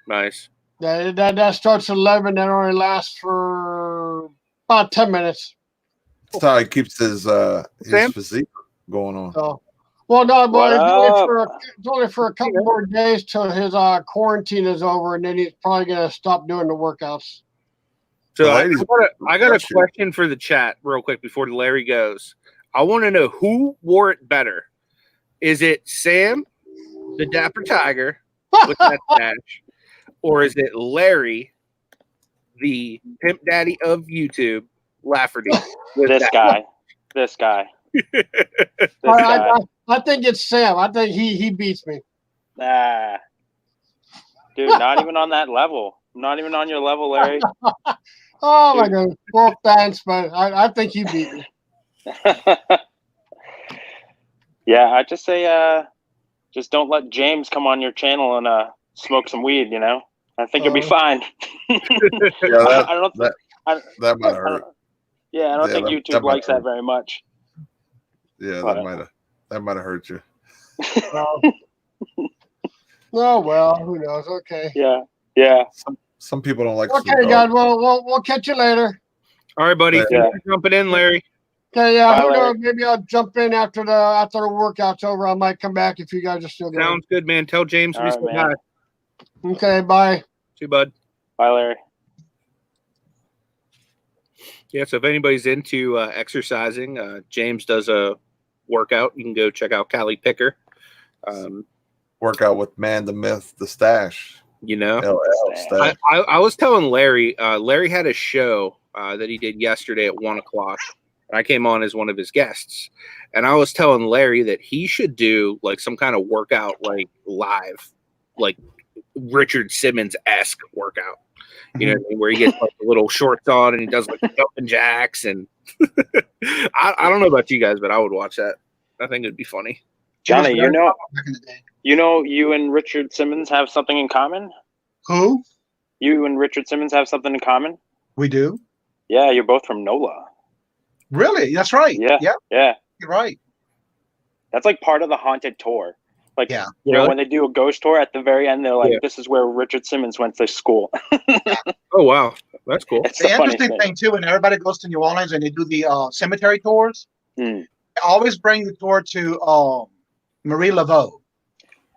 Nice. That starts at 11. That only lasts for about 10 minutes. That's how he keeps his physique going on. So Well, no, What but up? it's only for a couple more days till his quarantine is over, and then he's probably gonna stop doing the workouts. So The I ladies- got a question for the chat real quick before Larry goes. I want to know who wore it better. Is it Sam, the Dapper Tiger, with that stash, or is it Larry, the pimp daddy of YouTube, Lafferty? with This that? guy. This guy. This guy. I think it's Sam. I think he beats me. Nah. Dude, not even on that level. Not even on your level, Larry. Oh my God. Well, thanks, but I think he beat me. Yeah, I just say just don't let James come on your channel and smoke some weed, you know? I think you'll be fine. Yeah, I don't think that might hurt. Yeah, I don't think YouTube likes that very much. Yeah, But, that might have hurt you. Oh well, who knows? Okay. Yeah. Some people don't like. Okay, guys. We'll catch you later. All right, buddy. Yeah. Thanks for jumping in, Larry. Okay, yeah. Bye, Who Larry. knows? Maybe I'll jump in after the workout's over. I might come back if you guys are still going. Sounds good, man. Tell James we All said right, hi. man. Okay, bye. See you, bud. Bye, Larry. Yeah, so if anybody's into exercising, James does a workout. You can go check out Cali Picker. Workout with Man, the Myth, the Stash. You know, LL Stash. I was telling Larry, Larry had a show that he did yesterday at 1 o'clock. And I came on as one of his guests. And I was telling Larry that he should do like some kind of workout, like live, like Richard Simmons-esque workout. You know what I mean? Where he gets like the little shorts on and he does like jumping jacks. And I don't know about you guys, but I would watch that. I think it'd be funny. Johnny, Back in the day. you and Richard Simmons have something in common? Who? You and Richard Simmons have something in common? We do. Yeah, you're both from NOLA. Really? That's right. Yeah. Yeah. You're right. That's like part of the haunted tour. Like, Yeah. you know, when they do a ghost tour at the very end, they're like, this is where Richard Simmons went to school. Oh, wow. That's cool. It's The the funniest interesting thing, too, when everybody goes to New Orleans and they do the cemetery tours, they always bring the tour to Marie Laveau.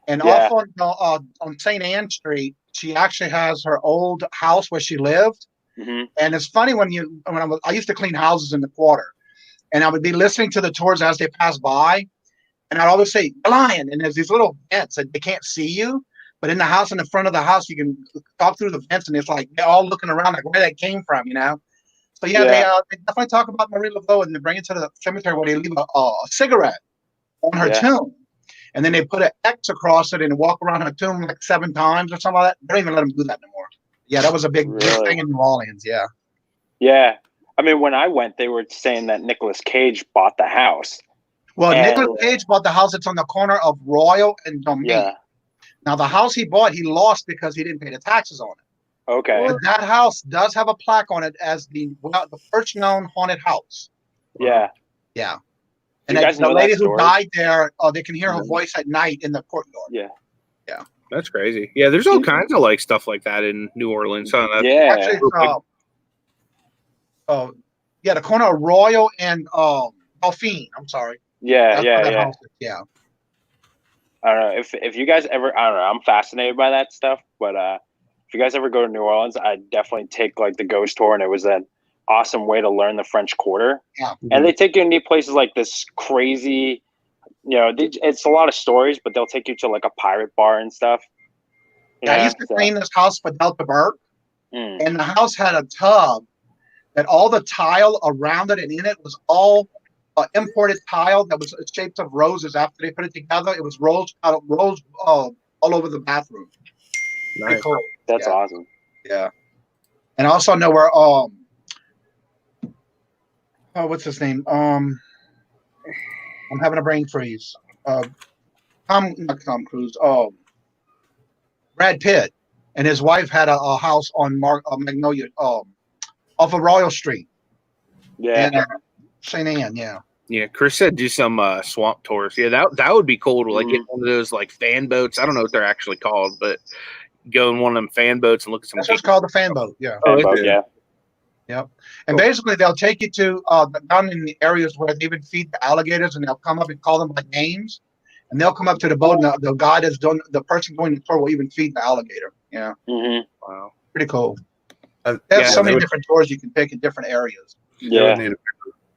And off on St. Anne Street, she actually has her old house where she lived. And it's funny I used to clean houses in the quarter, and I would be listening to the tours as they pass by, and I'd always say "lion," and there's these little vents that they can't see you, but in the house, in the front of the house, you can talk through the vents, and it's like they're all looking around like where that came from, you know. So they definitely talk about Marie Laveau, and they bring it to the cemetery where they leave a cigarette on her tomb, and then they put an X across it and walk around her tomb like 7 times or something like that. They don't even let them do that anymore. Yeah, that was a big thing in New Orleans. Yeah. Yeah. I mean, when I went, they were saying that Nicolas Cage bought the house. Well, Nicolas Cage bought the house that's on the corner of Royal and Domain. Yeah. Now, the house he bought, he lost because he didn't pay the taxes on it. Okay. But that house does have a plaque on it as the first known haunted house. Yeah. Yeah. And the lady who died there, they can hear her voice at night in the courtyard. Yeah. Yeah. That's crazy. Yeah, there's all kinds of like stuff like that in New Orleans. Huh? Yeah. Actually, the corner of Royal and Dauphine. I'm sorry. Yeah, Yeah. I don't know if you guys ever. I don't know. I'm fascinated by that stuff, but if you guys ever go to New Orleans, I'd definitely take like the ghost tour, and it was an awesome way to learn the French Quarter. Yeah. And they take you to neat places like this crazy. You know, it's a lot of stories, but they'll take you to like a pirate bar and stuff. Yeah, I used to clean this house for Delta Burke, and the house had a tub that all the tile around it and in it was all imported tile that was shaped of roses. After they put it together, it was rose all over the bathroom. Nice. Cool. That's awesome. Yeah, and I also know where what's his name? I'm having a brain freeze. Not Tom Cruise. Brad Pitt and his wife had a house on Magnolia, off of Royal Street. Yeah. And, St. Anne, yeah. Yeah, Chris said do some swamp tours. Yeah, that would be cool to like get one of those like fan boats. I don't know what they're actually called, but go in one of them fan boats and look at some. That's what's called the fan boat. Yeah. Fan boat, yeah. Yep. And basically, they'll take you to down in the areas where they even feed the alligators, and they'll come up and call them by names. and they'll come up to the boat, and the guy that's doing the person going to the tour will even feed the alligator. Yeah, Wow, pretty cool. Yeah, They have so many different tours you can take in different areas. Yeah. Need a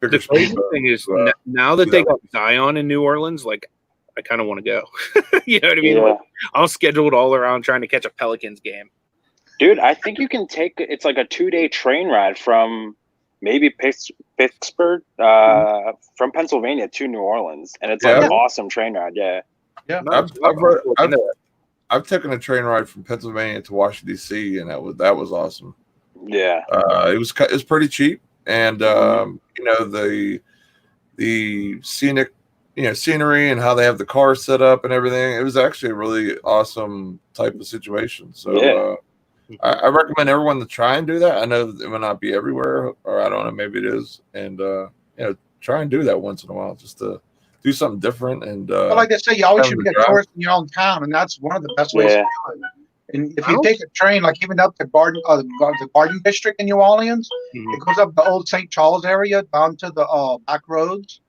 bigger the crazy speedboat thing is to, now that they got Zion in New Orleans, like I kind of want to go. You know what I mean? Yeah. Like, I'll schedule it all around trying to catch a Pelicans game. Dude, I think you can take it's like a 2-day train ride from maybe Picksburgh, from Pennsylvania to New Orleans, and it's like Yeah. an awesome train ride. Yeah. Yeah. I've taken a train ride from Pennsylvania to Washington D.C. and that was awesome. Yeah. It was pretty cheap, and you know, the scenic, you know, scenery and how they have the car set up and everything. It was actually a really awesome type of situation. So I recommend everyone to try and do that. I know it may not be everywhere, or I don't know, maybe it is, and you know, try and do that once in a while just to do something different. And But like they say, you always should be a tourist in your own town, and that's one of the best ways to do it. And if you take a train, like even up the Garden District in New Orleans, it goes up the old St. Charles area down to the back roads.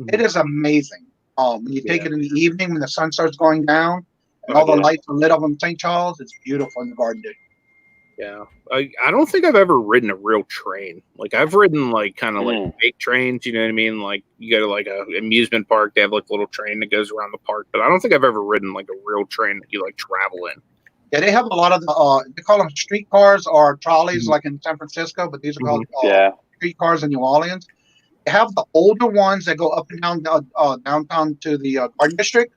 It is amazing. When you take it in the evening when the sun starts going down and all the lights are lit up on St. Charles, it's beautiful in the Garden District. Yeah, I don't think I've ever ridden a real train. Like I've ridden like kind of like fake trains. You know what I mean? Like you go to like a amusement park, they have like a little train that goes around the park. But I don't think I've ever ridden like a real train that you like travel in. Yeah, they have a lot of the they call them streetcars or trolleys, like in San Francisco, but these are called streetcars in New Orleans. They have the older ones that go up and down downtown to the Garden District.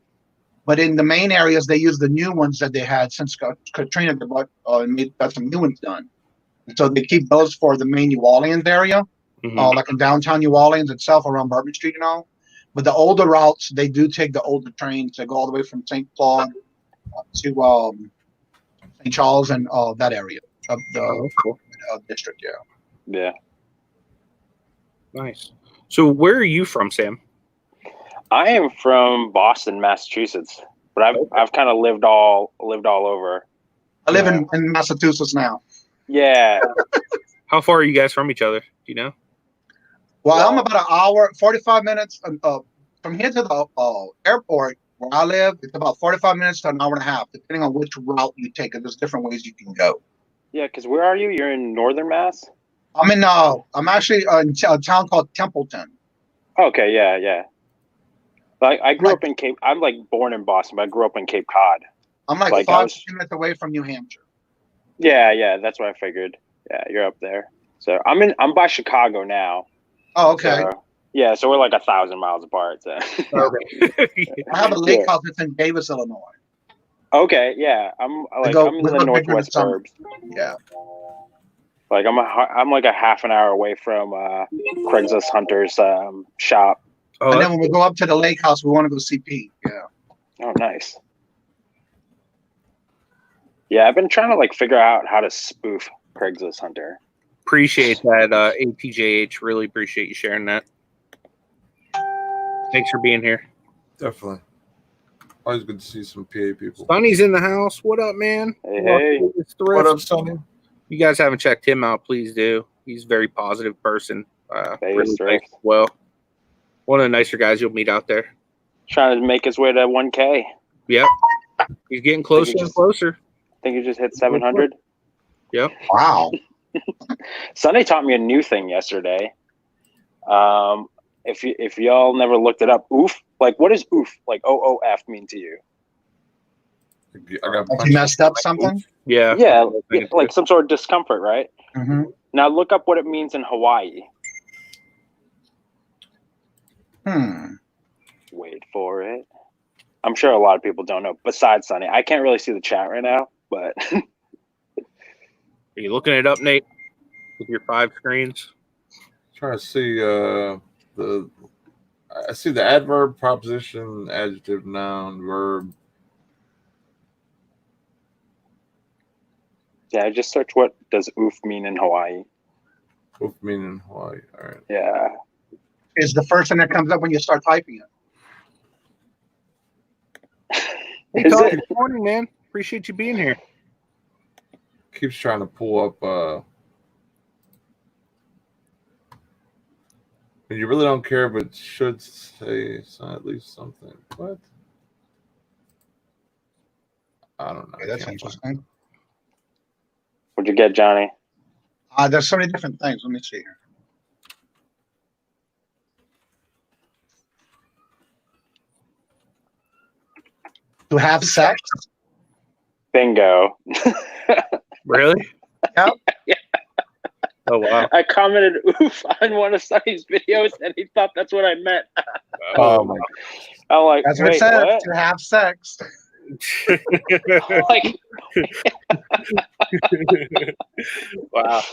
But in the main areas, they use the new ones that they had since Katrina got some new ones done. And so they keep those for the main New Orleans area, like in downtown New Orleans itself, around Bourbon Street and all. But the older routes, they do take the older trains that go all the way from St. Claude to St. Charles and that area of the district. Yeah. Nice. So where are you from, Sam? I am from Boston, Massachusetts, but I've kind of lived all over. I live in Massachusetts now. Yeah. How far are you guys from each other? Do you know? Well, I'm about an hour, 45 minutes from here to the airport where I live. It's about 45 minutes to an hour and a half, depending on which route you take. And there's different ways you can go. Yeah, because where are you? You're in Northern Mass? I'm actually in a town called Templeton. Okay, yeah. I grew up in I'm like born in Boston, but I grew up in Cape Cod. I'm like 5 minutes away from New Hampshire. Yeah, that's what I figured. Yeah, you're up there. So I'm by Chicago now. Oh, okay. So we're like 1,000 miles apart. So. I have a lake house that's in Davis, Illinois. Okay, yeah. I'm in the northwest suburbs. Yeah. Like I'm like a half an hour away from Craigslist Hunter's shop. Oh, and then when we go up to the lake house, we want to go see Pete. Yeah. Oh, nice. Yeah, I've been trying to like figure out how to spoof Craigslist Hunter. Appreciate that, ATJH. Really appreciate you sharing that. Thanks for being here. Definitely. Always good to see some PA people. Sonny's in the house. What up, man? Hey. What up, Sonny? You guys haven't checked him out, please do. He's a very positive person. Really well. One of the nicer guys you'll meet out there. Trying to make his way to 1K. Yep. He's getting closer and closer. I think he just hit 700. Yep. Wow. Sonny taught me a new thing yesterday. If y'all never looked it up, oof. Like, what does oof, like OOF, mean to you? Like you messed up something? Yeah. Yeah, like some sort of discomfort, right? Mm-hmm. Now look up what it means in Hawaii. Wait for it. I'm sure a lot of people don't know, besides Sonny. I can't really see the chat right now, but... Are you looking it up, Nate? With your 5 screens? Trying to see I see the adverb, proposition, adjective, noun, verb. Yeah, I just search what does oof mean in Hawaii. Oof mean in Hawaii. All right. Yeah. Is the first thing that comes up when you start typing it. Hey, good morning, man. Appreciate you being here. Keeps trying to pull up and you really don't care, but should say at least something. What? I don't know. Okay, that's interesting. What'd you get, Johnny? There's so many different things. Let me see here. To have sex? Bingo. Really? Yep. Yeah. Oh wow. I commented "oof" on one of Sonny's videos, and he thought that's what I meant. Oh my! I'm like, That's what it wait, says. what? To have sex. Like, Wow.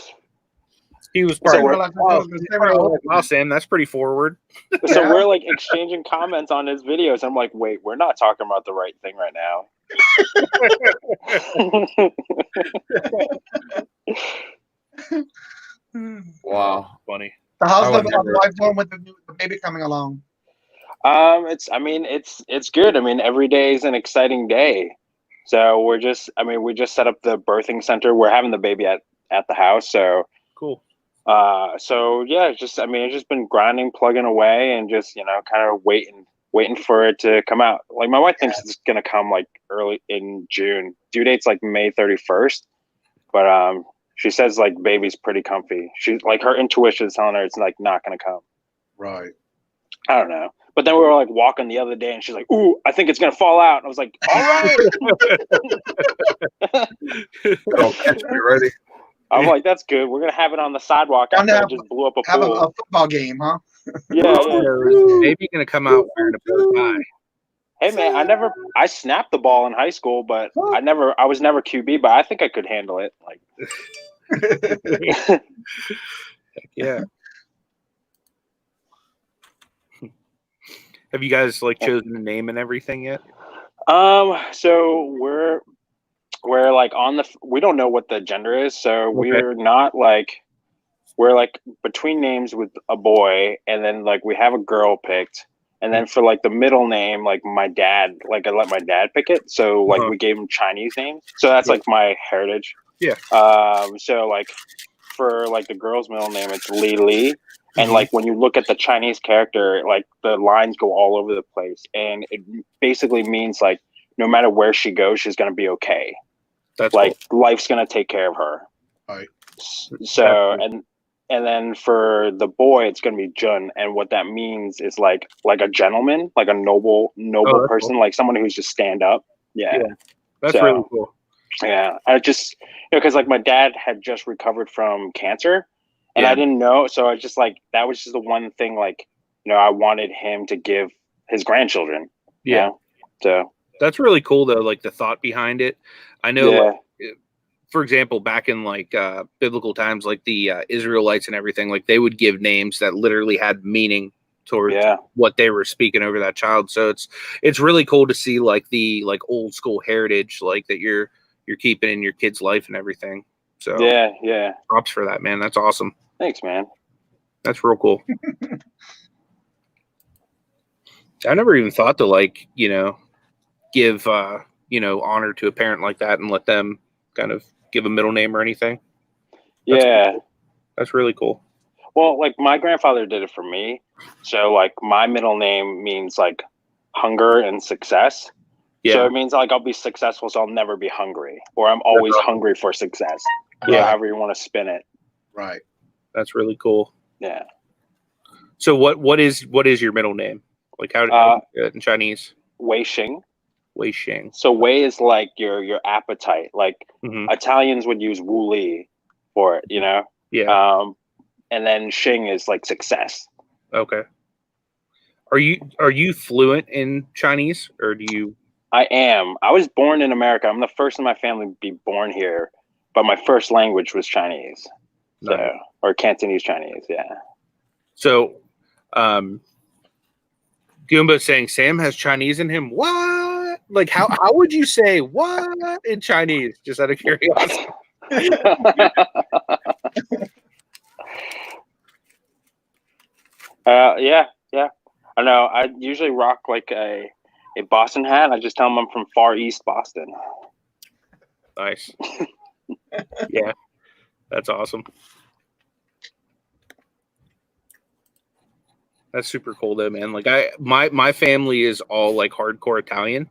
He was So probably we're like, like, wow, Sam, that's pretty forward. so Yeah. we're like exchanging comments on his videos. I'm like, wait, we're not talking about the right thing right now. Wow. Funny. So how's I the would never- wife doing with the baby coming along? It's good. I mean, every day is an exciting day. So we just set up the birthing center. We're having the baby at the house. So Cool. so yeah, it's just been grinding, plugging away, and just kind of waiting for it to come out. Like my wife thinks it's gonna come like early in June. Due date's like May 31st, but she says like baby's pretty comfy. She's like her intuition is telling her it's like not gonna come. Right. I don't know. But then we were like walking the other day, and she's like, "Ooh, I think it's gonna fall out." And I was like, "All right." Oh, catch me ready. I'm like, "That's good. We're gonna have it on the sidewalk Gonna after I have- just blew up a Have pool." a football game, huh? Yeah. Maybe gonna come out wearing a bow tie. Hey man, I snapped the ball in high school, but I was never QB, but I think I could handle it. Like, Yeah. Have you guys like chosen a name and everything yet? So we're like we don't know what the gender is, so we're not like, we're like between names with a boy, and then like we have a girl picked, and then for like the middle name, like my dad, like I let my dad pick it, so like we gave him Chinese names, so that's like my heritage. Yeah. So like for like the girl's middle name, it's Li. And like when you look at the Chinese character, like the lines go all over the place, and it basically means like no matter where she goes, she's gonna be okay. That's like life's gonna take care of her. Right. So and then for the boy, it's gonna be Jun, and what that means is like a gentleman, like a noble person, cool. like someone who's just stand up. Yeah. That's really cool. Yeah, I just because like my dad had just recovered from cancer. And I didn't know, so I just like that was just the one thing, like I wanted him to give his grandchildren. Yeah, so that's really cool though. Like the thought behind it. I know, like, for example, back in like biblical times, like the Israelites and everything, like they would give names that literally had meaning towards what they were speaking over that child. So it's really cool to see like the old school heritage, like that you're keeping in your kid's life and everything. So yeah, props for that, man. That's awesome. Thanks, man. That's real cool. I never even thought to like, give honor to a parent like that and let them kind of give a middle name or anything. That's really cool. Well, like my grandfather did it for me. So like my middle name means like hunger and success. Yeah. So it means like I'll be successful, so I'll never be hungry, or I'm always hungry for success. Yeah, however you want to spin it. Right. That's really cool. Yeah. So what is your middle name? Like how do you do it in Chinese? Wei Xing. Wei Xing. So Wei is like your appetite. Like Italians would use Wu Li for it, Yeah. And then Xing is like success. Okay. Are you fluent in Chinese, or do you? I am. I was born in America. I'm the first in my family to be born here, but my first language was Chinese. Nice. So, or Cantonese Chinese, yeah. So, Goomba saying Sam has Chinese in him. What? Like how would you say what in Chinese? Just out of curiosity. Yeah. I know. I usually rock like a Boston hat. I just tell them I'm from far east Boston. Nice. Yeah, that's awesome. That's super cool though, man. Like my family is all like hardcore Italian,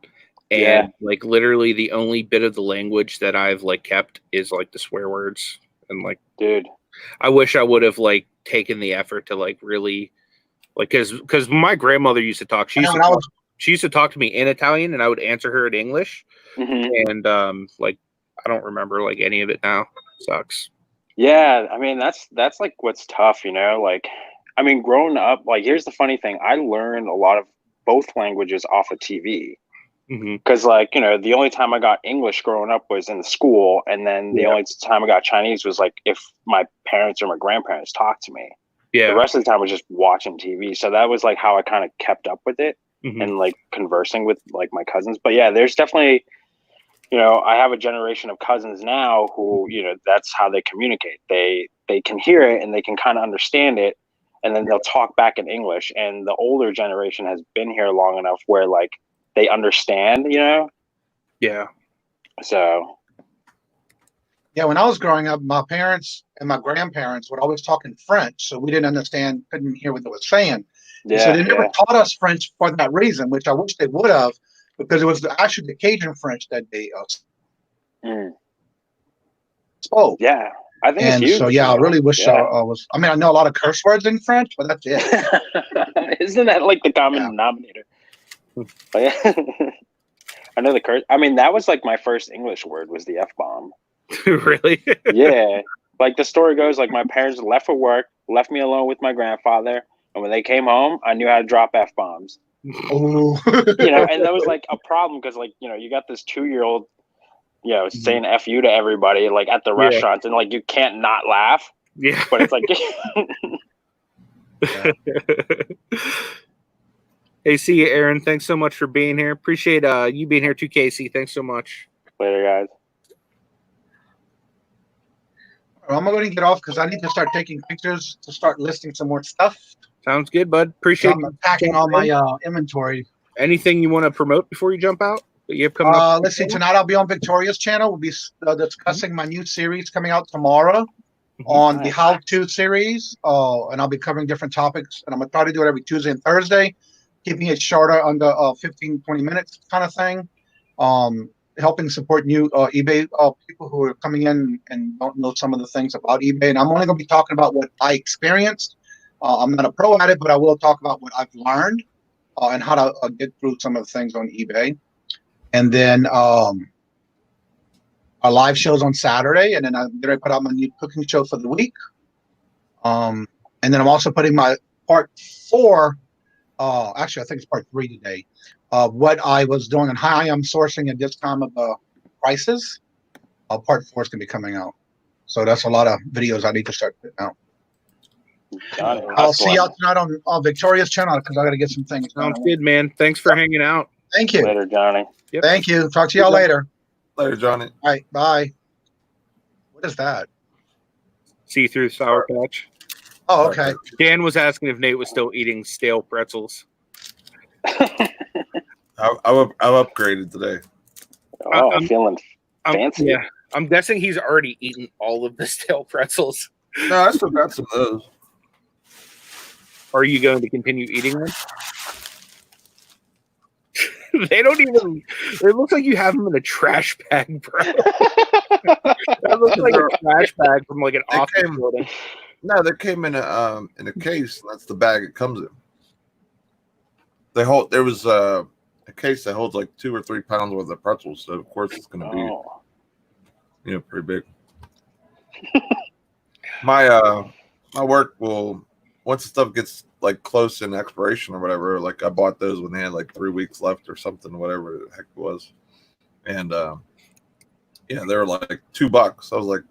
And like literally the only bit of the language that I've like kept is like the swear words. And like, dude, I wish I would have like taken the effort to like really like because my grandmother used to talk. She used to talk to me in Italian, and I would answer her in English. And like I don't remember like any of it now. Sucks. Yeah, I mean that's like what's tough, you know. Like, I mean, growing up, like here's the funny thing: I learned a lot of both languages off of TV. Because like, you know, the only time I got English growing up was in school, and then the only time I got Chinese was like if my parents or my grandparents talked to me. The rest of the time was just watching TV. So that was like how I kind of kept up with it and like conversing with like my cousins. But yeah, there's definitely, you know, I have a generation of cousins now who, you know, that's how they communicate. They can hear it and they can kind of understand it, and then they'll talk back in English. And the older generation has been here long enough where like they understand, you know? Yeah. So. Yeah, when I was growing up, my parents and my grandparents would always talk in French, so we didn't understand, couldn't hear what they were saying. Yeah, so they never taught us French for that reason, which I wish they would have, because it was actually the Cajun French that they spoke. Yeah, I think it's huge. So, yeah, I really wish I was. I mean, I know a lot of curse words in French, but that's it. Isn't that like the common denominator? I know the curse. I mean, that was like my first English word was the F-bomb. Really? Yeah. Like the story goes, like my parents left for work, left me alone with my grandfather, and when they came home, I knew how to drop F-bombs. Oh. You know, and that was like a problem because, like, you know, you got this 2-year-old, you know, saying F you to everybody, like at the restaurants, and like you can't not laugh. Yeah. But it's like. Hey, see you, Aaron. Thanks so much for being here. Appreciate you being here too, Casey. Thanks so much. Later, guys. I'm going to get off because I need to start taking pictures to start listing some more stuff. Sounds good, bud. Appreciate I'm packing all my inventory. Anything you want to promote before you jump out that you have coming up? Let's see. Tonight I'll be on Victoria's channel. We'll be discussing my new series coming out tomorrow on the how-to series. And I'll be covering different topics. And I'm going to try to do it every Tuesday and Thursday, keeping it shorter, under 15, 20 minutes kind of thing. Helping support new eBay people who are coming in and don't know some of the things about eBay. And I'm only going to be talking about what I experienced. I'm not a pro at it, but I will talk about what I've learned and how to get through some of the things on eBay. And then our live shows on Saturday. And then I'm going to put out my new cooking show for the week. And then I'm also putting my part 4. Actually, I think it's part 3 today. What I was doing and how I am sourcing at this time of the crisis. Part 4 is going to be coming out. So that's a lot of videos I need to start putting out. I'll see y'all tonight on Victoria's channel because I got to get some things. Sounds good, man. Thanks for hanging out. Thank you. Later, Johnny. Yep. Thank you. Talk to y'all later. Later, Johnny. All right. Bye. What is that? See through Sour Patch. Oh, okay. Dan was asking if Nate was still eating stale pretzels. I've upgraded today. Oh, I'm feeling fancy. Yeah, I'm guessing he's already eaten all of the stale pretzels. No, I still got some of those. Are you going to continue eating them? They don't even. It looks like you have them in a trash bag, bro. That looks like a trash bag from like an office building. No, they came in a case. And that's the bag it comes in. There was a case that holds like 2 or 3 pounds worth of pretzels, so of course it's going to be, pretty big. My work will, once the stuff gets like close in expiration or whatever, like I bought those when they had like 3 weeks left or something, whatever the heck it was, and they were like $2. I was like,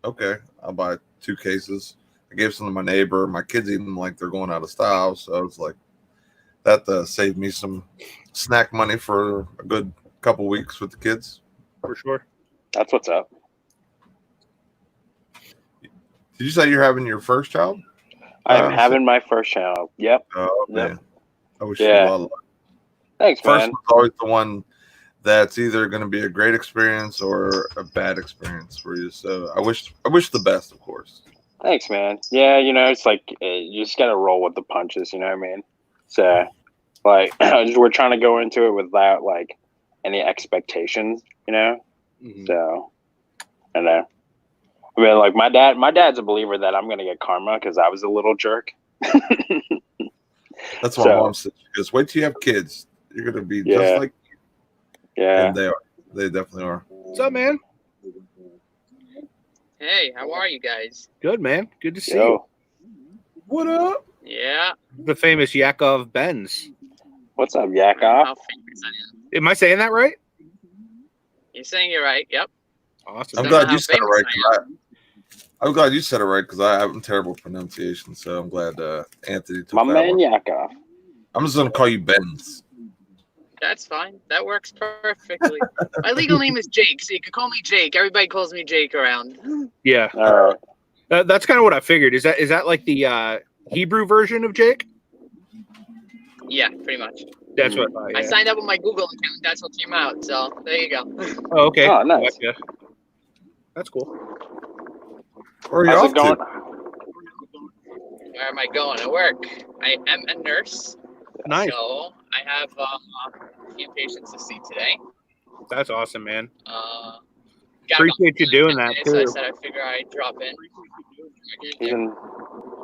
okay, I'll buy 2 cases. I gave some to my neighbor. My kids eat them like they're going out of style, so I was like, that saved me some snack money for a good couple weeks with the kids. For sure. That's what's up. Did you say you're having your first child? I'm having my first child. Yep. Oh, man. Yep. I wish you a lot of luck. Thanks, first man. One's always the one that's either going to be a great experience or a bad experience for you. So I wish the best, of course. Thanks, man. Yeah, it's like you just got to roll with the punches, you know what I mean? So, like, we're trying to go into it without, like, any expectations, you know. Mhm. So, I don't know. I mean, like my dad's a believer that I'm gonna get karma because I was a little jerk. That's what So- mom said. She goes, "Wait till you have kids. You're gonna be Yeah. just like." Yeah. And they are. They definitely are. What's up, man? Hey, how are you guys? Good, man. Good to see you. Yo, What up? Yeah. The famous Yakov Benz. what's up, Yakov? How famous I am. Am I saying that right? You're saying it right. Yep. Awesome. I'm Don't glad know you how said it famous right. I 'Cause I'm glad you said it right because I have terrible pronunciation. So I'm glad Anthony took My that man one. Yakov. I'm just gonna call you Benz. That's fine. That works perfectly. My legal name is Jake, so you can call me Jake. Everybody calls me Jake around. Yeah. All right. That's kind of what I figured. Is that like the Hebrew version of Jake? Yeah, pretty much. That's what I thought. I Yeah. signed up with my Google account. That's what came out. So there you go. Oh, okay. Oh, nice. Gotcha. That's cool. Where are you How's off it going? to? Where am I going to work? I am a nurse. Nice. So I have a few patients to see today. That's awesome, man. Got Appreciate you about doing 10 that, minutes, so I too. said I'd figure I'd drop in. Even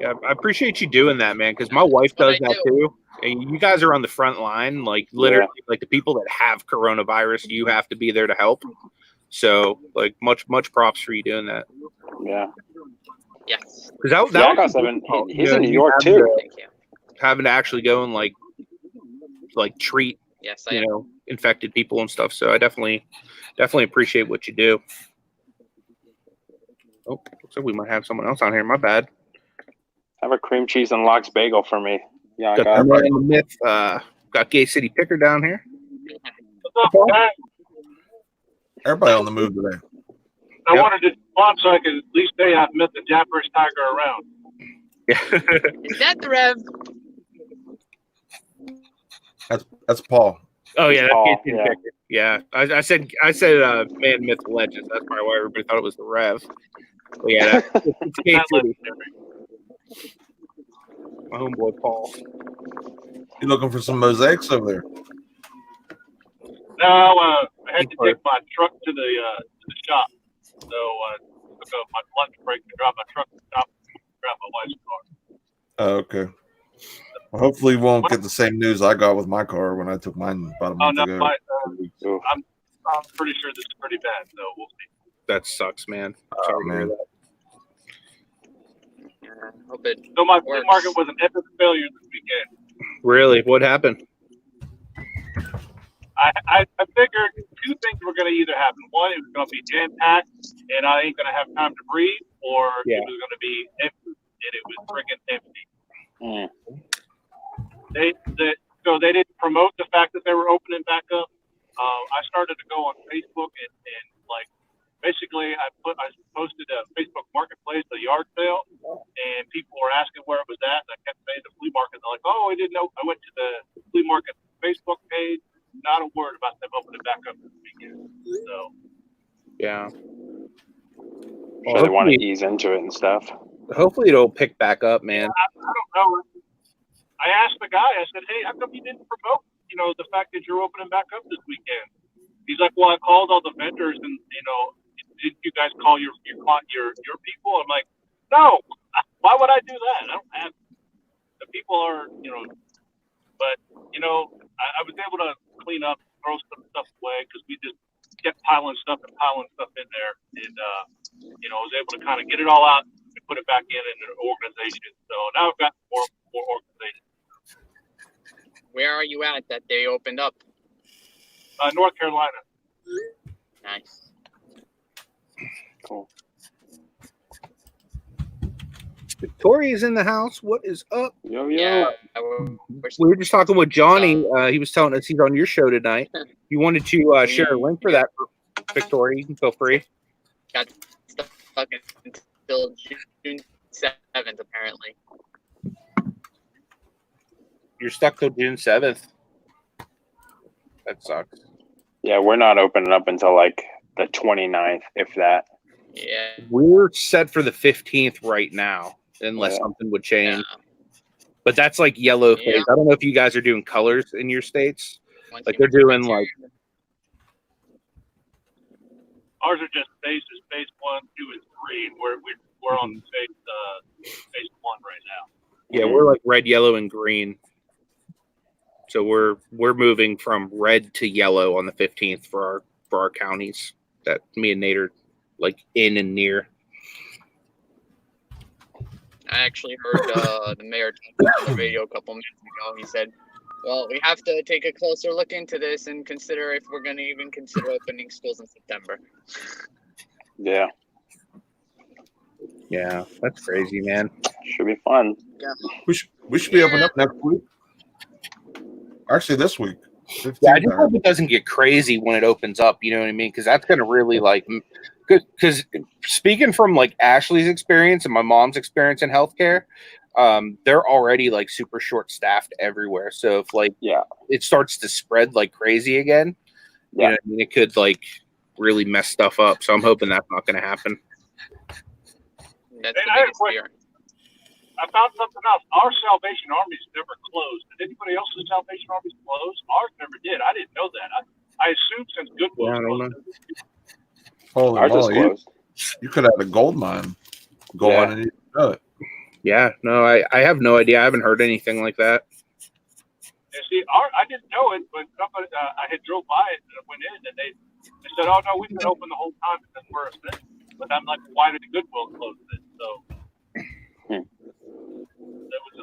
Yeah, I appreciate you doing that, man, because my wife What does I that do. too. And you guys are on the front line, like literally, like the people that have coronavirus, you have to be there to help. So, like, much props for you doing that. yeah. Yes. Because that Yakov's was living. difficult, He's you in know, New you York having too. to- Thank you. having to actually go and like treat, Yes, I you am. know, infected people and stuff. So I definitely appreciate what you do. Oh, looks like we might have someone else on here. My bad. Have a cream cheese and lox bagel for me, Got Yakov. the man, the myth. Got Gay City Picker down here. Everybody on the move today. I Yep. wanted to spot so I could at least say I've met the dapperest tiger around. Is that the Rev? That's Paul. Oh yeah, that's Paul, Gay City yeah. Picker. Yeah, I said man, myth, legends. That's probably why everybody thought it was the Rev. But yeah, it's Gay Not City. legendary. My homeboy Paul. You looking for some mosaics over there? No, I had to take my truck to the shop. So took my lunch break to drive my truck to the shop and grab my wife's car. Oh, okay. Well, hopefully, we won't get the same news I got with my car when I took mine about a Oh month no, ago. Oof. I'm pretty sure this is pretty bad. So we'll see. That sucks, man. Sorry to hear man. that. Hope it So my flea works. market was an epic failure this weekend. Really, what happened? I figured two things were going to either happen. One, it was going to be jam packed, and I ain't going to have time to breathe, or Yeah. it was going to be empty, and it was friggin' empty. Mm. So they didn't promote the fact that they were opening back up. I started to go on Facebook and like basically I posted a Facebook Marketplace, a yard sale, and people were asking where it was at. And I kept saying the flea market. They're like, "Oh, I didn't know." I went to the flea market Facebook page. Not a word about them opening back up this weekend. So Yeah. Sure, they want to ease into it and stuff. Hopefully it'll pick back up, man. I don't know. I asked the guy. I said, "Hey, how come you didn't promote? The fact that you're opening back up this weekend?" He's like, "Well, I called all the vendors, and didn't you guys call your people?" I'm like, "No. Why would I do that? I don't have the people are But I was able to clean up, throw some stuff away because we just kept piling stuff in there, and I was able to kind of get it all out and put it back in an organization. So now I've got more organization. Where are you at that they opened up? North Carolina. Nice. Cool. Victoria's in the house. What is up? Yo. Yeah. We were just talking with Johnny. He was telling us he's on your show tonight. You wanted to share a link for that, Victoria. You can feel free. Got stuck until June 7th, apparently. You're stuck till June 7th. That sucks. Yeah, we're not opening up until like the 29th, if that. Yeah. We're set for the 15th right now, unless Yeah. something would change. Yeah. But that's like yellow Yeah. phase. I don't know if you guys are doing colors in your states. Once Like you they're doing enter- like Ours are just phases, phase 1, 2, and 3, and we're on phase 1 right now. Yeah, we're like red, yellow, and green. So we're moving from red to yellow on the 15th for our counties that me and Nate are like in and near. I actually heard the mayor talking on the radio a couple minutes ago. He said, well, we have to take a closer look into this and consider if we're going to even consider opening schools in September. Yeah. Yeah, that's crazy, man. Should be fun. Yeah. We should be open up next week. Actually, this week. Yeah, I just hope it doesn't get crazy when it opens up. You know what I mean? Because that's going to really like good. Because speaking from like Ashley's experience and my mom's experience in healthcare, they're already like super short staffed everywhere. So if like it starts to spread like crazy again, you know what I mean, it could like really mess stuff up. So I'm hoping that's not going to happen. That's the biggest fear. I found something else. Our Salvation Army's never closed. Did anybody else's Salvation Army's closed? Ours never did. I didn't know that. I assumed since Goodwill was closed. Holy Ours is moly, closed. you could have a gold mine go on and you know it. Yeah, no, I have no idea. I haven't heard anything like that. You see, I didn't know it, but somebody, I had drove by it and went in, and they said, "Oh no, we've been open the whole time because we're a thing." But I'm like, "Why did the Goodwill close it?" So.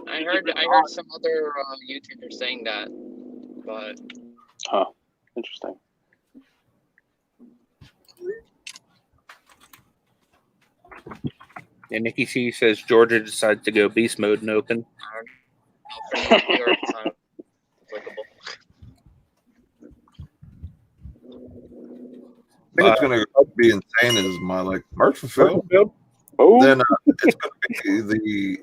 I heard some other YouTubers saying that, but Interesting. Yeah, Nikki C says Georgia decided to go beast mode and open. For New York, it's not applicable. I think it's going to be insane is my like merch fulfilled. Oh, Then it's going to be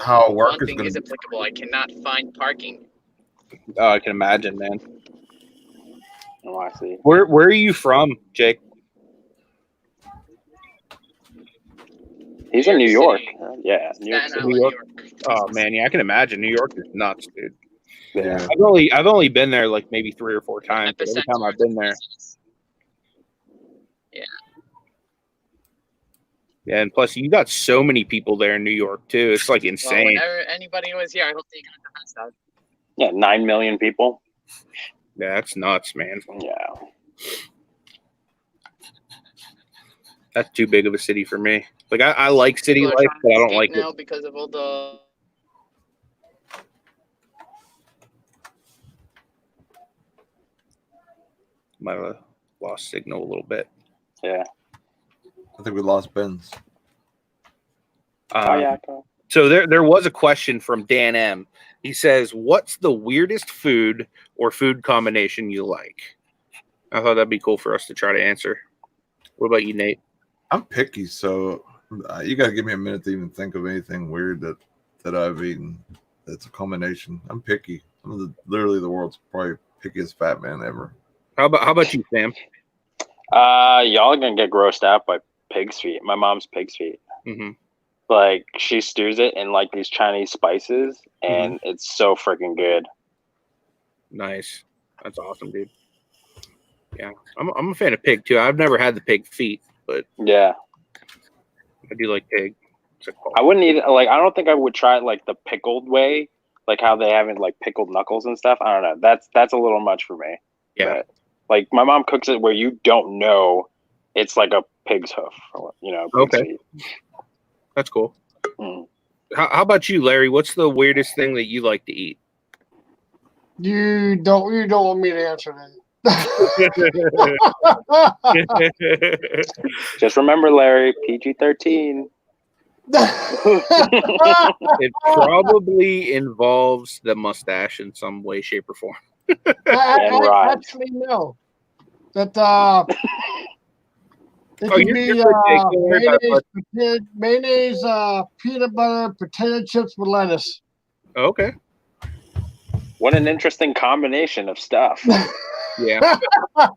how work One is thing going is to be. applicable. I cannot find parking. Oh, I can imagine, man. oh, I see. Where are you from, Jake? He's in New York. City. Yeah, New York. Staten City. Island, New York. Oh man, yeah, I can imagine. New York is nuts, dude. Yeah. I've only been there like maybe 3 or 4 times. But every time I've been there, yeah, and plus you got so many people there in New York too. It's like insane. Well, whenever anybody was here, I hope they got the best out. Yeah, 9 million people. Yeah, that's nuts, man. Yeah. That's too big of a city for me. Like I like city People are life, trying but to I don't escape like now it. because of all the. Might have lost signal a little bit. Yeah. I think we lost Ben's. Yeah. So there was a question from Dan M. He says, "What's the weirdest food or food combination you like?" I thought that'd be cool for us to try to answer. What about you, Nate? I'm picky, so you got to give me a minute to even think of anything weird that I've eaten. That's a combination. I'm picky. I'm literally the world's probably pickiest fat man ever. How about you, Sam? Y'all are gonna get grossed out by pig's feet. My mom's pig's feet. Mm-hmm. Like she stews it in like these Chinese spices, and it's so freaking good. Nice. That's awesome, dude. Yeah, I'm a fan of pig too. I've never had the pig feet, but yeah, I do like pig. I wouldn't eat it. Like I don't think I would try it like the pickled way, like how they have it like pickled knuckles and stuff. I don't know. That's a little much for me. Yeah. But, like my mom cooks it where you don't know it's like a pig's hoof, you know. Okay. Feet. That's cool. Mm. How about you, Larry? What's the weirdest thing that you like to eat? You don't want me to answer that. Just remember, Larry, PG-13. It probably involves the mustache in some way, shape, or form. I actually know that it could be mayonnaise, peanut butter, potato chips with lettuce. Okay. What an interesting combination of stuff. Yeah. I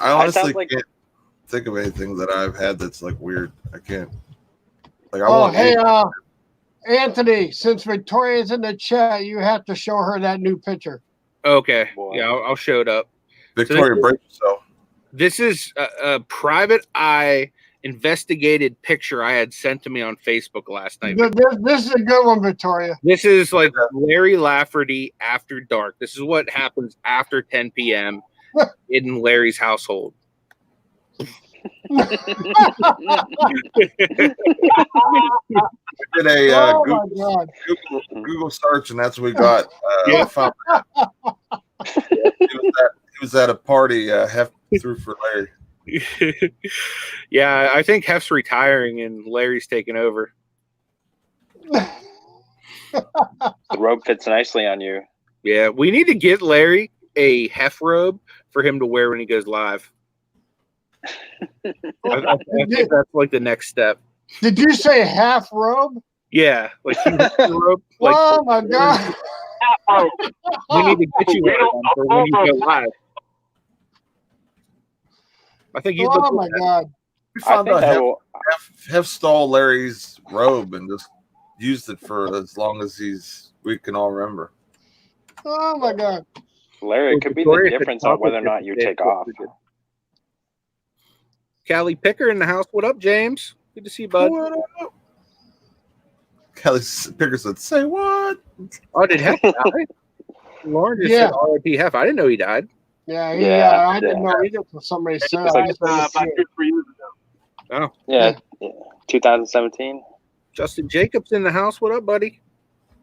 honestly can't think of anything that I've had that's like weird. I can't. Like, Anthony, since Victoria's in the chat, you have to show her that new picture. Okay. Yeah, I'll show it up. Victoria, break yourself. This is a private eye investigated picture I had sent to me on Facebook last night. This is a good one, Victoria. This is like Larry Lafferty after dark. This is what happens after 10 p.m. in Larry's household. We did a Google search, and that's what we got. Found he was at a party. Hef threw for Larry. Yeah, I think Hef's retiring and Larry's taking over. The robe fits nicely on you. Yeah, we need to get Larry a Hef robe for him to wear when he goes live. I think that's like the next step. Did you say half robe? Yeah, like robe. Like, oh my god! We need to get you one for when you go live. I think you. Oh my god! We found out Hef stole Larry's robe and just used it for as long as we can all remember. Oh my god! Larry, it could be the difference on whether or not you take off. Callie Picker in the house. What up, James? Good to see you, bud. What up? Callie Picker said, "Say what?" Oh, did Hef die? Lauren just said R.I.P. Hef. I didn't know he died. Yeah, I didn't know either until somebody said it. About 2 or 3 years ago. Oh. Yeah, 2017. Justin Jacobs in the house. What up, buddy?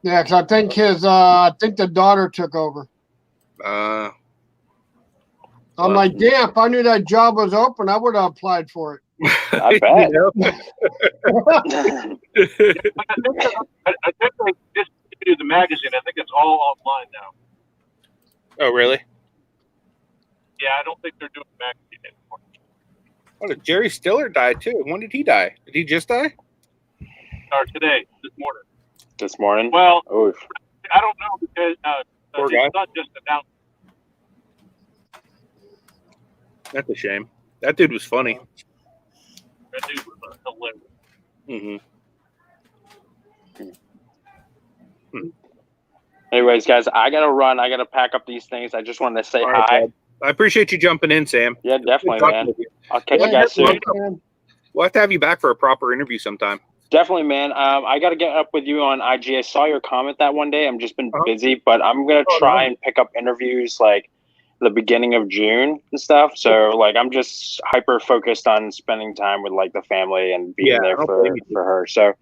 Yeah, because I think the daughter took over. I'm like, damn, if I knew that job was open, I would have applied for it. I bet. I think they discontinued the magazine. I think it's all online now. Oh, really? Yeah, I don't think they're doing the magazine anymore. Oh, did Jerry Stiller die too? When did he die? Did he just die? Or today, this morning. This morning? Well, oof. I don't know because it's not just announced. That's a shame. That dude was funny. That dude was hilarious. Anyways, guys, I gotta run. I gotta pack up these things. I just wanted to say hi. Bud. I appreciate you jumping in, Sam. Yeah, definitely, man. I'll catch you guys soon. We'll have to have you back for a proper interview sometime. Definitely, man. I got to get up with you on IG. I saw your comment that one day. I've just been busy, but I'm going to try and pick up interviews like the beginning of June and stuff. So, like, I'm just hyper focused on spending time with, like, the family and being there for her. So,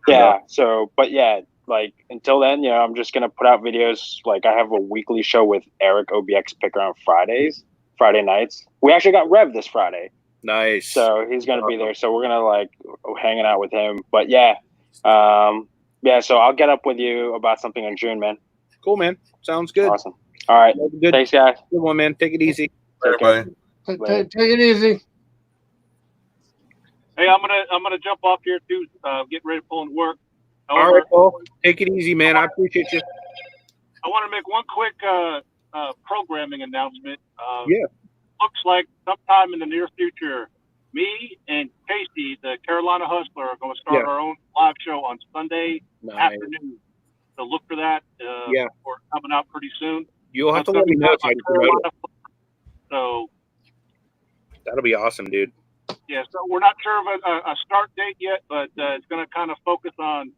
yeah. So, but, yeah, like, until then, you know, I'm just going to put out videos. Like, I have a weekly show with Eric OBX Picker on Friday nights. We actually got Rev this Friday. Nice. So he's going to be there. So we're going to like hanging out with him. But yeah. So I'll get up with you about something in June, man. Cool, man. Sounds good. Awesome. All right. Good. Thanks, guys. Good one, man. Take it easy. Everybody. Take it easy. Hey, I'm gonna jump off here too. Get ready to pull into work. All right, Paul. Take it easy, man. I appreciate you. I want to make one quick programming announcement. Yeah. Looks like sometime in the near future, me and Casey, the Carolina Hustler, are going to start our own live show on Sunday afternoon. So look for that. We're coming out pretty soon. You'll have to let me know if I can promote it. So that'll be awesome, dude. Yeah, so we're not sure of a start date yet, but it's going to kind of focus on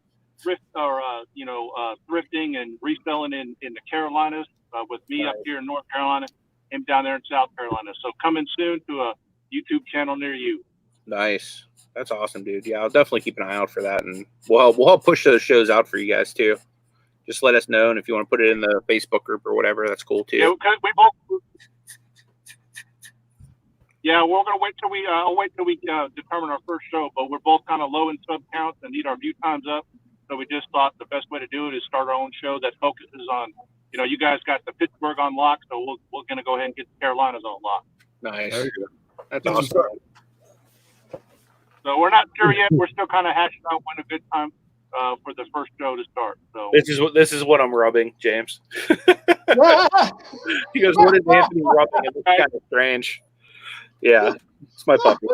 thrifting and reselling in the Carolinas with me up here in North Carolina, him down there in South Carolina. So coming soon to a YouTube channel near you. Nice. That's awesome, dude. Yeah, I'll definitely keep an eye out for that, and we'll help push those shows out for you guys too. Just let us know, and if you want to put it in the Facebook group or whatever, that's cool too. Yeah, because we both. Yeah, we're gonna wait till we. I'll wait till we determine our first show, but we're both kind of low in sub counts and need our view times up. So we just thought the best way to do it is start our own show that focuses on. You know, you guys got the Pittsburgh on lock, so we're gonna go ahead and get the Carolinas on lock. Nice. That's awesome. So we're not sure yet. We're still kind of hashing out when a good time for the first show to start. So this is what I'm rubbing, James. He goes, "What is Anthony rubbing?" It looks kind of strange. Yeah, it's my puppy.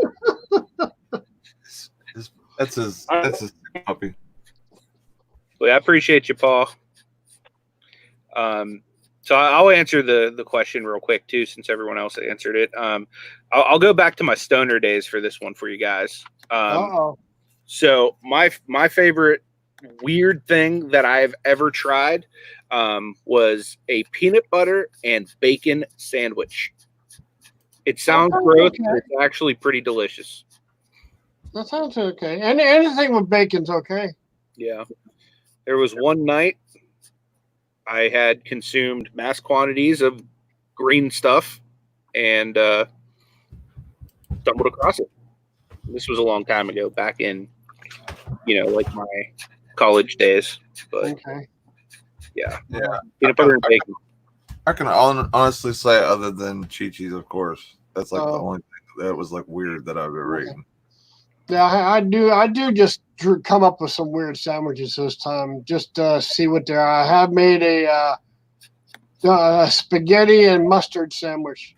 That's his puppy. Well, I appreciate you, Paul. So I'll answer the question real quick too, since everyone else answered it. I'll go back to my stoner days for this one for you guys. So my favorite weird thing that I've ever tried was a peanut butter and bacon sandwich. It sounds gross, but it's actually pretty delicious. That sounds okay. And anything with bacon's okay. Yeah. There was one night I had consumed mass quantities of green stuff and stumbled across it. This was a long time ago, back in, like my college days. But yeah. Peanut butter and bacon. I can honestly say, other than Chi-Chi's, of course, that's like the only thing that was like weird that I've ever eaten. Yeah, I do just come up with some weird sandwiches this time, just see what they are. I have made a spaghetti and mustard sandwich.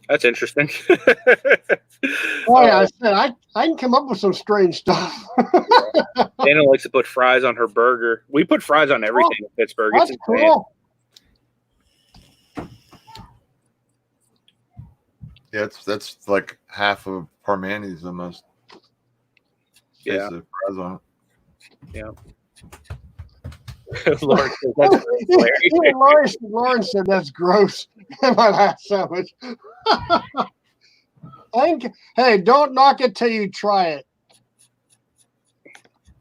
That's interesting. I said I can come up with some strange stuff. Dana likes to put fries on her burger. We put fries on everything in Pittsburgh. That's cool. Yeah, that's like half of Parmani's almost. Yeah. Fries on it. Yeah. Lauren said that's gross. My last sandwich. Hey, don't knock it till you try it.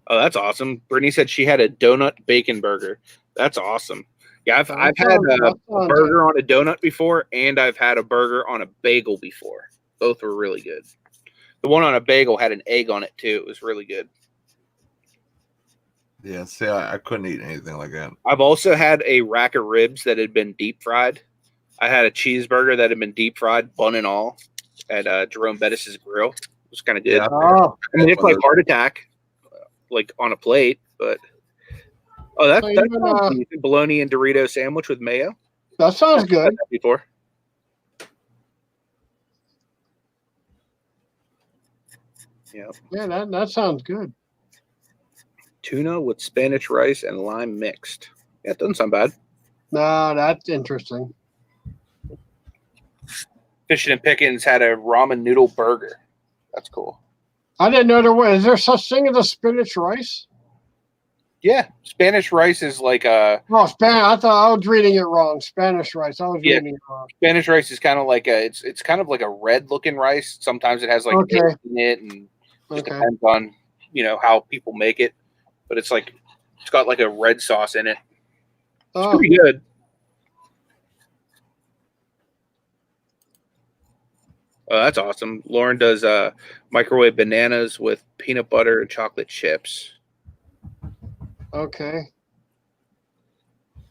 Oh, that's awesome. Brittany said she had a donut bacon burger. That's awesome. Yeah, I've had a burger on a donut before, and I've had a burger on a bagel before. Both were really good. The one on a bagel had an egg on it too. It was really good. Yeah, see, I couldn't eat anything like that. I've also had a rack of ribs that had been deep fried. I had a cheeseburger that had been deep fried, bun and all, at Jerome Bettis's grill. It was kind of good. Yeah, I mean, it's like heart attack, like on a plate, but that's bologna and Dorito sandwich with mayo. That sounds good. I've had that before. Yeah, that sounds good. Tuna with Spanish rice and lime mixed. Yeah, it doesn't sound bad. No, that's interesting. Fishing and Pickens had a ramen noodle burger. That's cool. I didn't know there was. Is there such thing as a spinach rice? Yeah, Spanish rice is like a. Oh, Spanish. I thought I was reading it wrong. Spanish rice. I was reading it wrong. Spanish rice is kind of like it's kind of like a red looking rice. Sometimes it has like eggs in it, and just depends on how people make it. But it's got like a red sauce in it. It's pretty good. Oh, that's awesome. Lauren does microwave bananas with peanut butter and chocolate chips. Okay.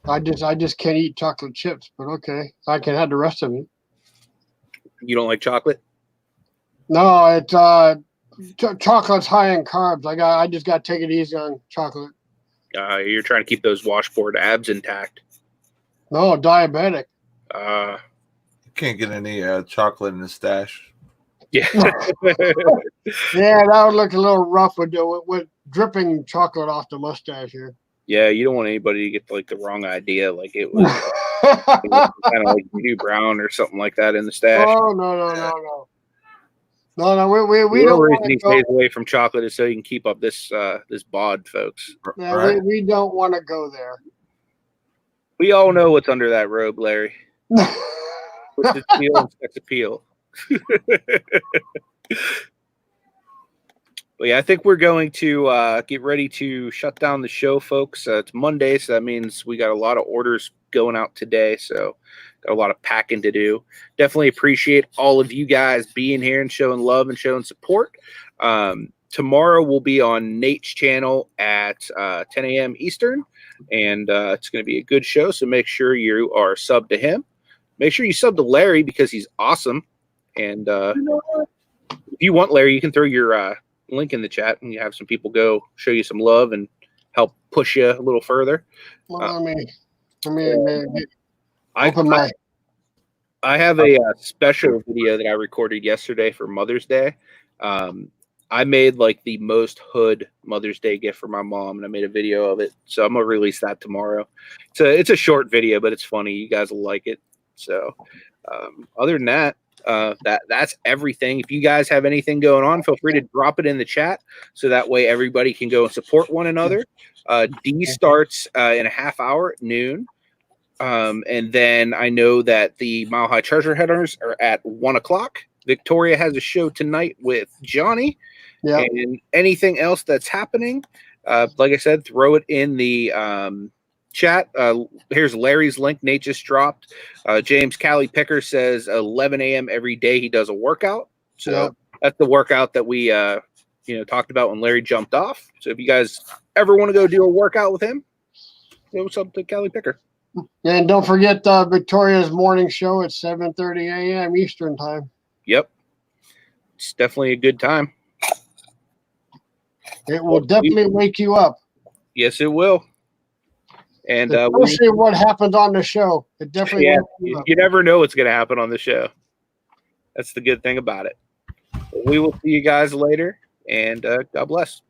I just can't eat chocolate chips, but okay. I can have the rest of it. You don't like chocolate? No, it's chocolate's high in carbs. I just got to take it easy on chocolate. You're trying to keep those washboard abs intact. No, diabetic. You can't get any chocolate in the stash. Yeah. Yeah, that would look a little rough with dripping chocolate off the mustache here. Yeah, you don't want anybody to get like the wrong idea, like it was, kind of like Voodoo Brown or something like that in the stash. Oh no. We don't want to go. Stays away from chocolate is so you can keep up this bod, folks. Yeah, right. we don't want to go there. We all know what's under that robe, Larry. What's its appeal and sex appeal. Well, yeah, I think we're going to get ready to shut down the show, folks. It's Monday, so that means we got a lot of orders going out today. So got a lot of packing to do. Definitely appreciate all of you guys being here and showing love and showing support. Tomorrow we'll be on Nate's channel at 10 a.m. Eastern, and it's going to be a good show. So make sure you are subbed to him. Make sure you sub to Larry because he's awesome. And if you want, Larry, you can throw your link in the chat and you have some people go show you some love and help push you a little further. Well, I have a special video that I recorded yesterday for Mother's Day. I made like the most hood Mother's Day gift for my mom, and I made a video of it. So I'm gonna release that tomorrow. It's a short video, but it's funny. You guys will like it. So other than that, that's everything. If you guys have anything going on, feel free to drop it in the chat so that way everybody can go and support one another. D starts in a half hour at noon. And then I know that the Mile High Treasure Hunters are at 1 o'clock. Victoria has a show tonight with Johnny. Yeah. And anything else that's happening, like I said, throw it in the chat. Here's Larry's link Nate just dropped. James Callie Picker says 11 a.m. every day he does a workout. So that's the workout that we talked about when Larry jumped off. So if you guys ever want to go do a workout with him, go what's up to Callie Picker. And don't forget Victoria's morning show at 7:30 a.m. Eastern time. Yep. It's definitely a good time. It will definitely wake you up. Yes, it will. And we'll see what happens on the show. It definitely wakes you up. You never know what's going to happen on the show. That's the good thing about it. We will see you guys later, and God bless.